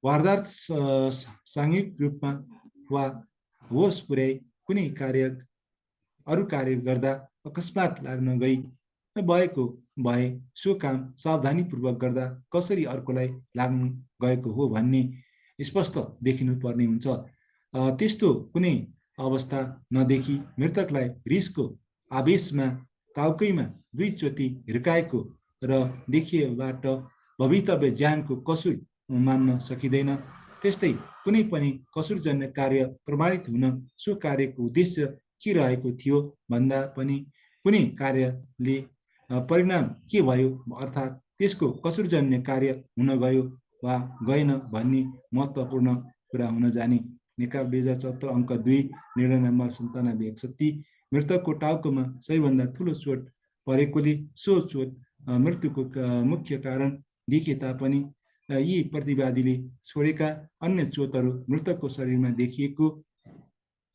वारदात सांघिक रूपमा वा होस पुर्याई कुनै अरू कार्य गर्दा अकस्मात लाग्न गई भएको भए सो काम सावधानीपूर्वक गर्दा कसरी अर्कोलाई लाग्नु गएको हो भन्ने स्पष्ट देखिनु पर्ने हुन्छ। त्यस्तो कुनै अवस्था नदेखि मृतकलाई रिसको आवेशमा टाउकैमा 2 चोटि हिर्काएको र देखिएबाट भवितव्य ज्यानको कसुर मान्न सकिँदैन। त्यस्तै कुनै पनि कसुरजन्य कार्य प्रमाणित हुन सो कार्यको उद्देश्य के रहेको थियो भन्दा पनि कुनै कार्यले परिणाम के भयो अर्थात् त्यसको कसुरजन्य कार्य हुन गयो वा गएन भन्ने महत्त्वपूर्ण कुरा हुन जाने। नेकपा 2074 अङ्क 2 निर्णय नम्बर 9761 मृतकको टाउकोमा सबैभन्दा ठुलो चोट परेकोले सो चोट मृत्युको मुख्य कारण देखिए तापनि यी प्रतिवादीले छोडेका अन्य चोटहरू मृतकको शरीरमा देखिएको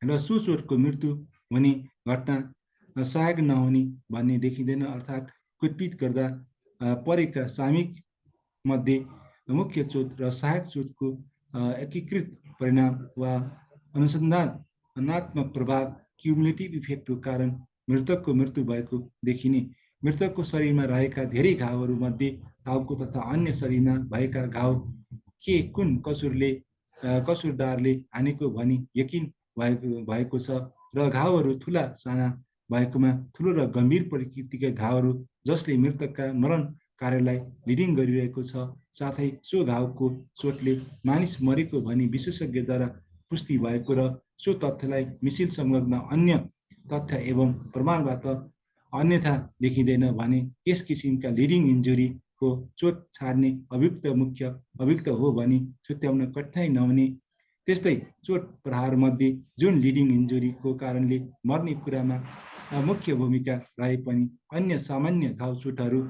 र सो चोटको मृत्यु हुने घटना सहायक नहुने भन्ने देखिँदैन। अर्थात् कुटपिट गर्दा परेका सामयिक मध्ये मुख्य चोट र सहायक चोटको एकीकृत परिणाम वा अनुसन्धानात्मक प्रभाव क्युमुलेटिभ इफेक्टको कारण मृतकको मृत्यु भएको देखिने। मृतकको शरीरमा रहेका धेरै घाउहरू मध्ये टाउको तथा अन्य शरीरमा भएका घाउ के कुन कसुरदारले हानेको भनी यकिन भएको छ र घाउहरू ठुला साना भएकोमा ठुलो र गम्भीर प्रकृतिका घाउहरू जसले मृतकका मरण कार्यलाई लिडिङ गरिरहेको छ, साथै सो घाउको चोटले मानिस मरेको भनी विशेषज्ञद्वारा पुष्टि भएको र सो तथ्यलाई मिसिल संलग्न अन्य तथ्य एवं प्रमाणबाट अन्यथा देखिँदैन भने यस किसिमका लिडिङ इन्जुरीको चोट छाड्ने अभियुक्त हो भनी छुट्याउन कठिनाइ नहुने, त्यस्तै चोट प्रहारमध्ये जुन लिडिङ इन्जुरीको कारणले मर्ने कुरामा मुख्य भूमिका रहे पनि अन्य सामान्य घाउ चोटहरू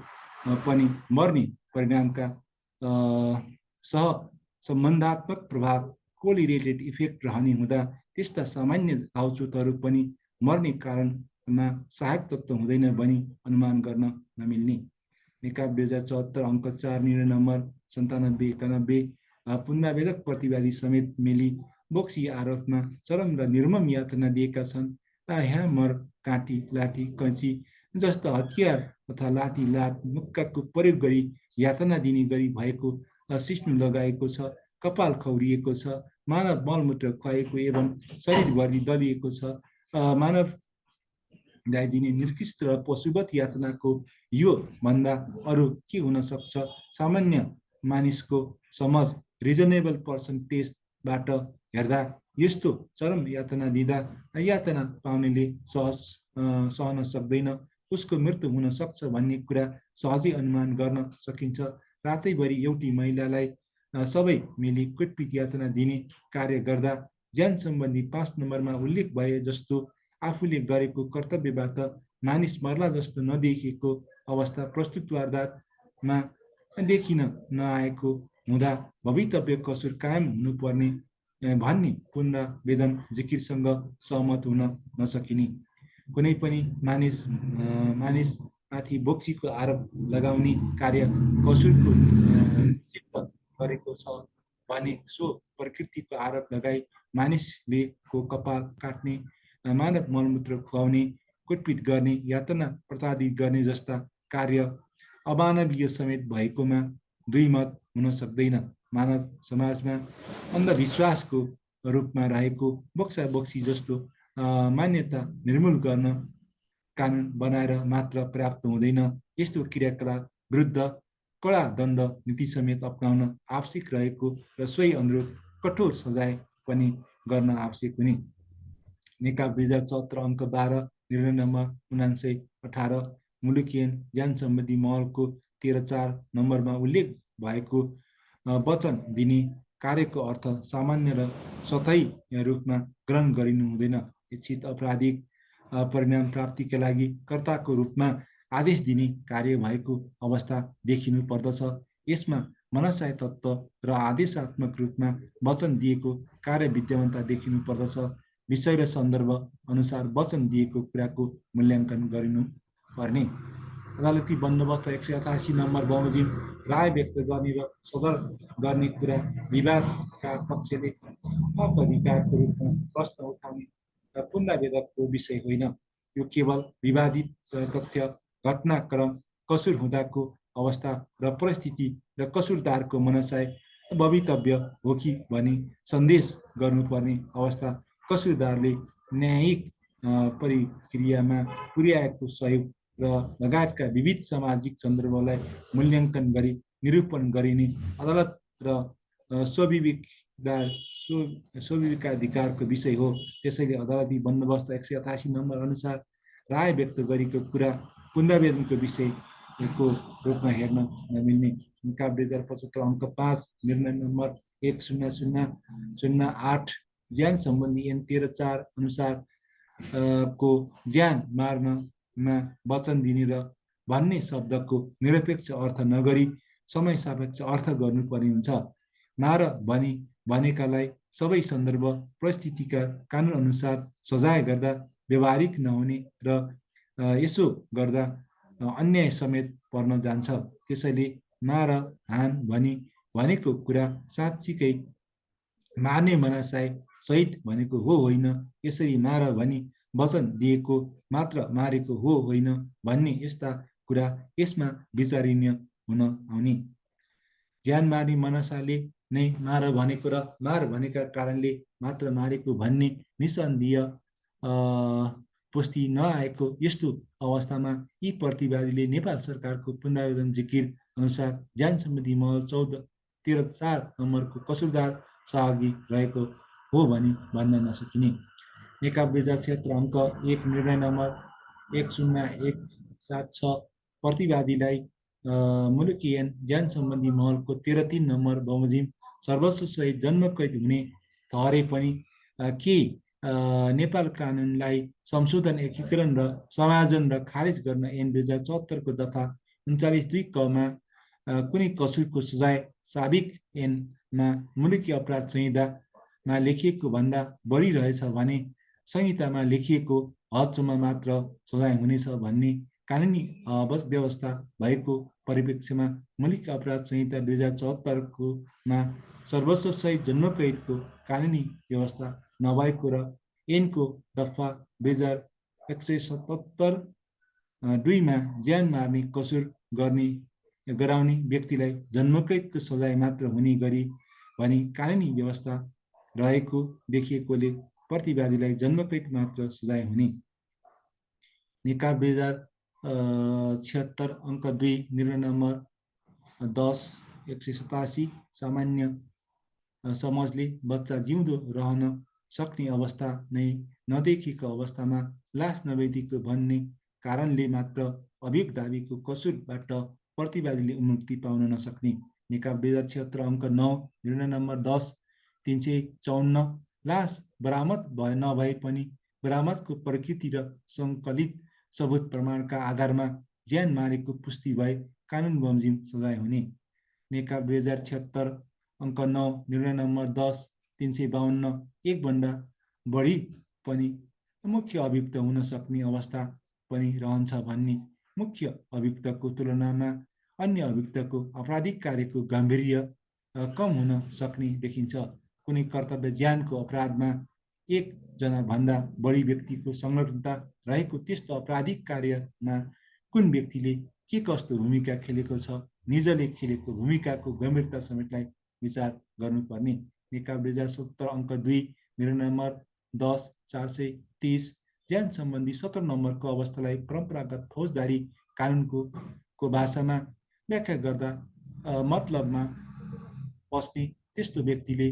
पनि मर्ने परिणामका सह सम्बन्धात्मक प्रभाव कोलिरेटेड इफेक्ट रहने हुँदा त्यस्ता सामान्य घाउ चोटहरू पनि मर्ने कारणमा सहायक तत्त्व हुँदैन भनी अनुमान गर्न नमिल्ने। निकाब 2074 अङ्क 4 निर्णय नम्बर 9791 पुनरावेदक प्रतिवादी समेत मिली बोक्सी आरोपमा चरम र निर्मम यातना दिएका छन्। ह्यामर, काँटी, लाठी, कैँची जस्ता हतियार तथा लाठी, लात, मुक्काको प्रयोग गरी यातना दिने गरी भएको सिस्नु लगाएको छ, कपाल खौरिएको छ, मानव मलमूत्र खुवाएको एवं शरीरभरि दलिएको छ। मानवलाई दिने निकृष्ट र पशुवत यातनाको यो भन्दा अरू के हुन सक्छ? सामान्य मानिसको समझ रिजनेबल पर्सन टेस्टबाट हेर्दा यस्तो चरम यातना दिँदा यातना पाउनेले सहन सक्दैन, उसको मृत्यु हुन सक्छ भन्ने कुरा सहजै अनुमान गर्न सकिन्छ। रातैभरि एउटी महिलालाई सबै मिली कुटपिट यातना दिने कार्य गर्दा ज्यान सम्बन्धी 5 नम्बरमा उल्लेख भए जस्तो आफूले गरेको कर्तव्यबाट मानिस मर्ला जस्तो नदेखिएको अवस्था प्रस्तुतवार्तामा देखिन नआएको हुँदा भवितव्य कसुर कायम हुनुपर्ने भन्ने पुनरावेदन जिकिरसँग सहमत हुन नसकिने। कुनै पनि मानिसमाथि बोक्सीको आरोप लगाउने कार्य कसुरको सिद्ध गरेको छ भने सो प्रकृतिको आरोप लगाई मानिसले को कपाल काट्ने, मानव मलमूत्र खुवाउने, कुटपिट गर्ने, यातना प्रताडित गर्ने जस्ता कार्य अमानवीय समेत भएकोमा दुई मत हुन सक्दैन। मानव समाजमा अन्धविश्वासको रूपमा रहेको बोक्सा बोक्सी जस्तो मान्यता निर्मूल गर्न कानुन बनाएर मात्र पर्याप्त हुँदैन, यस्तो क्रियाकलाप विरुद्ध कडा दण्ड नीति समेत अपनाउन आवश्यक रहेको र सोही अनुरूप कठोर सजाय पनि गर्न आवश्यक हुने। निकाब 2074 अङ्क 12 निर्णय नम्बर 9918 मुलुकियन ज्यान सम्बन्धी महलको 13.4 नम्बरमा उल्लेख भएको वचन दिने कार्यको अर्थ सामान्य र सतही रूपमा ग्रहण गरिनु हुँदैन। इच्छित आपराधिक परिणाम प्राप्तिका लागि कर्ताको रूपमा आदेश दिने कार्य भएको अवस्था देखिनु पर्दछ। यसमा मनसाय तत्त्व र आदेशात्मक रूपमा वचन दिएको कार्य विद्यमानता देखिनु पर्दछ। विषय र सन्दर्भ अनुसार वचन दिएको कुराको मूल्याङ्कन गरिनु पर्ने। अदालती बन्दोबस्त 188 नम्बर बमोजिम राय व्यक्त गर्ने र सदर गर्ने कुरा विवादका पक्षले हक अधिकारको रूपमा प्रश्न उठाउने पुनरावेदकको विषय होइन। यो केवल विवादित तथ्य, घटनाक्रम, कसुर हुँदाको अवस्था र परिस्थिति र कसुरदारको मनसाय भवितव्य हो कि भनी सन्देश गर्नुपर्ने अवस्था, कसुरदारले न्यायिक प्रक्रियामा पुर्याएको सहयोग र लगायतका विविध सामाजिक सन्दर्भलाई मूल्याङ्कन गरी निरूपण गरिने अदालत र स्वविवेकाधिकारको विषय हो। त्यसैले अदालती बन्दोबस्त 188 नम्बर अनुसार राय व्यक्त गरेको कुरा पुनरावेदनको विषयको रूपमा हेर्न नमिल्ने। निकाब 2075 अङ्क 5 निर्णय नम्बर 10008 ज्यान सम्बन्धी ऐन 13.4 अनुसार को ज्यान मार्नमा वचन दिने र भन्ने शब्दको निरपेक्ष अर्थ नगरी समय सापेक्ष अर्थ गर्नुपर्ने हुन्छ। मार भनी भनेकालाई सबै सन्दर्भ परिस्थितिका कानुन अनुसार सजाय गर्दा व्यवहारिक नहुने र यसो गर्दा अन्याय समेत पर्न जान्छ। त्यसैले मार हान भनी भनेको कुरा साँच्चीकै मार्ने मनासाय सहित भनेको हो होइन, यसरी मार भनी वचन दिएको मात्र मारेको हो होइन भन्ने यस्ता कुरा यसमा विचारणीय हुन आउने। ज्यान मार्ने मनसाले नै मार भनेको र मार भनेका कारणले मात्र मारेको भन्ने निसन्देह पुष्टि नआएको यस्तो अवस्थामा यी प्रतिवादीले नेपाल सरकारको पुनरावेदन जिकिर अनुसार ज्यान सम्बन्धी महल 13 नम्बरको कसुरदार सहभागी रहेको हो भनी भन्न नसकिने। नेकपा 2076 अङ्क 1 निर्णय नम्बर 10176 प्रतिवादीलाई मुलुकी ऐन ज्यान सम्बन्धी महलको 13(3) नम्बर बमोजिम सर्वस्व सहित जन्मकैद हुने ठहरे पनि के नेपाल कानुनलाई संशोधन एकीकरण र समायोजन र खारेज गर्न ऐन 2074 को दफा 39(2) कमा कुनै कसुरको सजाय साबिक ऐनमा मुलुकी अपराध संहितामा लेखिएको भन्दा बढी रहेछ भने संहितामा लेखिएको हदसम्म मात्र सजाय हुनेछ भन्ने कानुनी व्यवस्था भएको परिप्रेक्ष्यमा मुलुकी अपराध संहिता 2074 को मा सर्वस्व सहित जन्मकैदको कानुनी व्यवस्था नभएको र ऐनको दफा 2177(2) मा ज्यान मार्ने कसुर गराउने व्यक्तिलाई जन्मकैदको सजाय मात्र हुने गरी भनी कानुनी व्यवस्था रहेको देखिएकोले प्रतिवादीलाई जन्मकैद मात्र सजाय हुने। नेकपा 2076 अङ्क 2 निर्णय नम्बर 10/187 सामान्य समाजले बच्चा जिउँदो रहन सक्ने अवस्था नै नदेखिएको अवस्थामा लास नभेटिएको भन्ने कारणले मात्र अभियोग दाबीको कसुरबाट प्रतिवादीले मुक्ति पाउन नसक्ने। नेकपा 2076 अङ्क 9 निर्णय नम्बर 10/354 लास बरामद नभए पनि बरामदको प्रकृति र सङ्कलित सबुत प्रमाणका आधारमा ज्यान मारेको पुष्टि भए कानुन बमोजिम सजाय हुने। नेकपा 2076 अङ्क 9 निर्णय नम्बर 10/352 एकभन्दा बढी पनि मुख्य अभियुक्त हुन सक्ने अवस्था पनि रहन्छ भन्ने मुख्य अभियुक्तको तुलनामा अन्य अभियुक्तको आपराधिक कार्यको गम्भीर्य कम हुन सक्ने देखिन्छ। कुनै कर्तव्य ज्यानको अपराधमा एकजना भन्दा बढी व्यक्तिको संलग्नता रहेको त्यस्तो आपराधिक कार्यमा कुन व्यक्तिले के कस्तो भूमिका खेलेको छ, निजले खेलेको भूमिकाको गम्भीरता समेतलाई विचार गर्नुपर्ने। नेकपा 2070 अङ्क 2 निर्णय नम्बर 10/430 ज्यान सम्बन्धी 17 नम्बरको अवस्थालाई परम्परागत फौजदारी कानुनको भाषामा व्याख्या गर्दा मतलबमा बस्ने त्यस्तो व्यक्तिले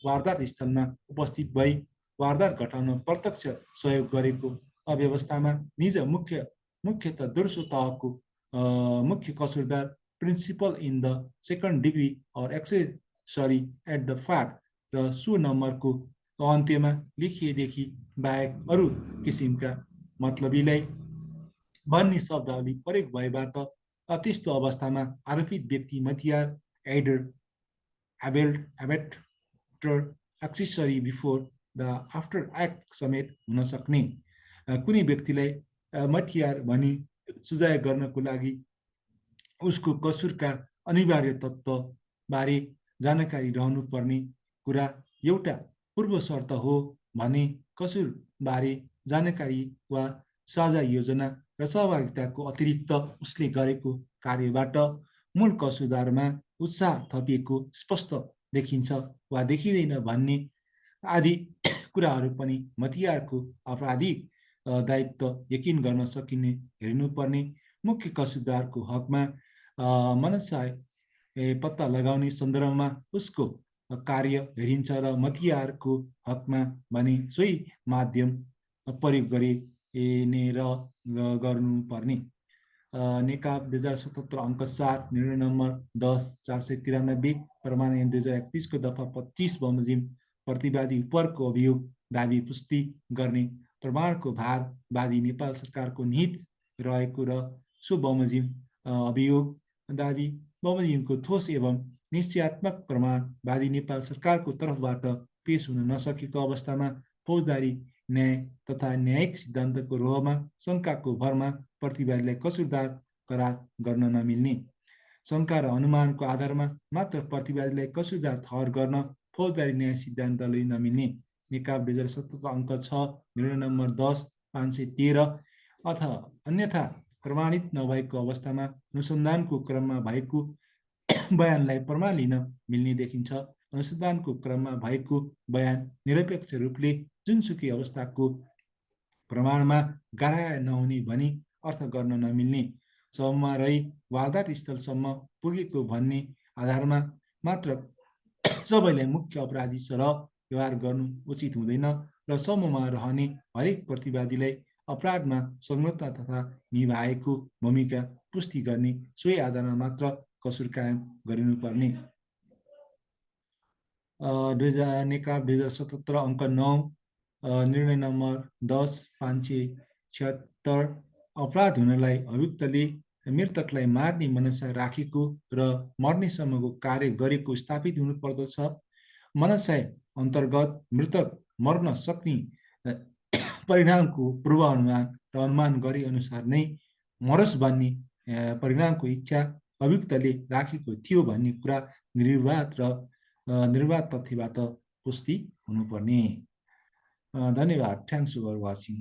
वारदात स्थलमा उपस्थित भई वारदात घटाउन प्रत्यक्ष सहयोग गरेको अव्यवस्थामा निज मुख्यतः दोस्रो तहको मुख्य कसुरदार principal in the second degree or accessory at the fact र सो नम्बरको अन्त्यमा लेखिएदेखि बाहेक अरू किसिमका मतलबीलाई भन्ने शब्दावली प्रयोग भएबाट त्यस्तो अवस्थामा आरोपित व्यक्ति मतियार aider abettor accessory before the after act समेत हुन सक्ने। कुनै व्यक्तिलाई मतियार भनी सुझाव गर्नको लागि उसको कसुरका अनिवार्य तत्त्वबारे जानकारी रहनुपर्ने कुरा एउटा पूर्व शर्त हो भने कसुरबारे जानकारी वा साझा योजना र सहभागिताको अतिरिक्त उसले गरेको कार्यबाट मूल कसुरदारमा उत्साह थपिएको स्पष्ट देखिन्छ वा देखिँदैन भन्ने आदि कुराहरू पनि मतियारको आपराधिक दायित्व यकिन गर्न सकिने हेर्नुपर्ने। मुख्य कसुरदारको हकमा मनसाय पत्ता लगाउने सन्दर्भमा उसको कार्य हेरिन्छ र मतियारको हकमा भने सोही माध्यम प्रयोग गरिने र गर्नुपर्ने। नेकपा 2077 अङ्क 7 निर्णय नम्बर 10/493 प्रमाण ऐन 2031 को दफा 25 बमोजिम प्रतिवादी उपरको अभियोग दाबी पुष्टि गर्ने प्रमाणको भार वादी नेपाल सरकारको निहित रहेको र सो बमोजिम अभियोग दाबी बमोजिमको ठोस एवं निश्चयात्मक प्रमाण वादी नेपाल सरकारको तर्फबाट पेश हुन नसकेको अवस्थामा फौजदारी न्याय तथा न्यायिक सिद्धान्तको रोहमा शङ्काको भरमा प्रतिवादीलाई कसुरदार करार गर्न नमिल्ने। शङ्का र अनुमानको आधारमा मात्र प्रतिवादीलाई कसुरदार ठहर गर्न फौजदारी न्याय सिद्धान्तले नमिल्ने। नेकपा 2077 अङ्क 6 निर्णय नम्बर 10/513 अथवा अन्यथा प्रमाणित नभएको अवस्थामा अनुसन्धानको क्रममा भएको बयानलाई प्रमाण लिन मिल्ने देखिन्छ। अनुसन्धानको क्रममा भएको बयान निरपेक्ष रूपले जुनसुकै अवस्थाको प्रमाणमा गाह्रा नहुने भनी अर्थ गर्न नमिल्ने, सबमा रही वारदात स्थलसम्म पुगेको भन्ने आधारमा मात्र सबैलाई मुख्य अपराधी सरह व्यवहार गर्नु उचित हुँदैन र समूहमा रहने हरेक प्रतिवादीलाई अपराधमा संलग्नता तथा निभाएको भूमिका पुष्टि गर्ने सोही आधारमा मात्र कसुर कायम गरिनुपर्ने। 2077 अङ्क 9 निर्णय नम्बर 10/576 अपराध हुनलाई अभियुक्तले मृतकलाई मार्ने मनसा राखेको र मर्नेसम्मको कार्य गरेको स्थापित हुनुपर्दछ। मनसाय अन्तर्गत मृतक मर्न सक्ने परिणामको पूर्वानुमान र अनुमान गरे अनुसार नै मरोस् भन्ने परिणामको इच्छा अभियुक्तले राखेको थियो भन्ने कुरा निर्वाध तथ्यबाट पुष्टि हुनुपर्ने। धन्यवाद। Thanks for watching.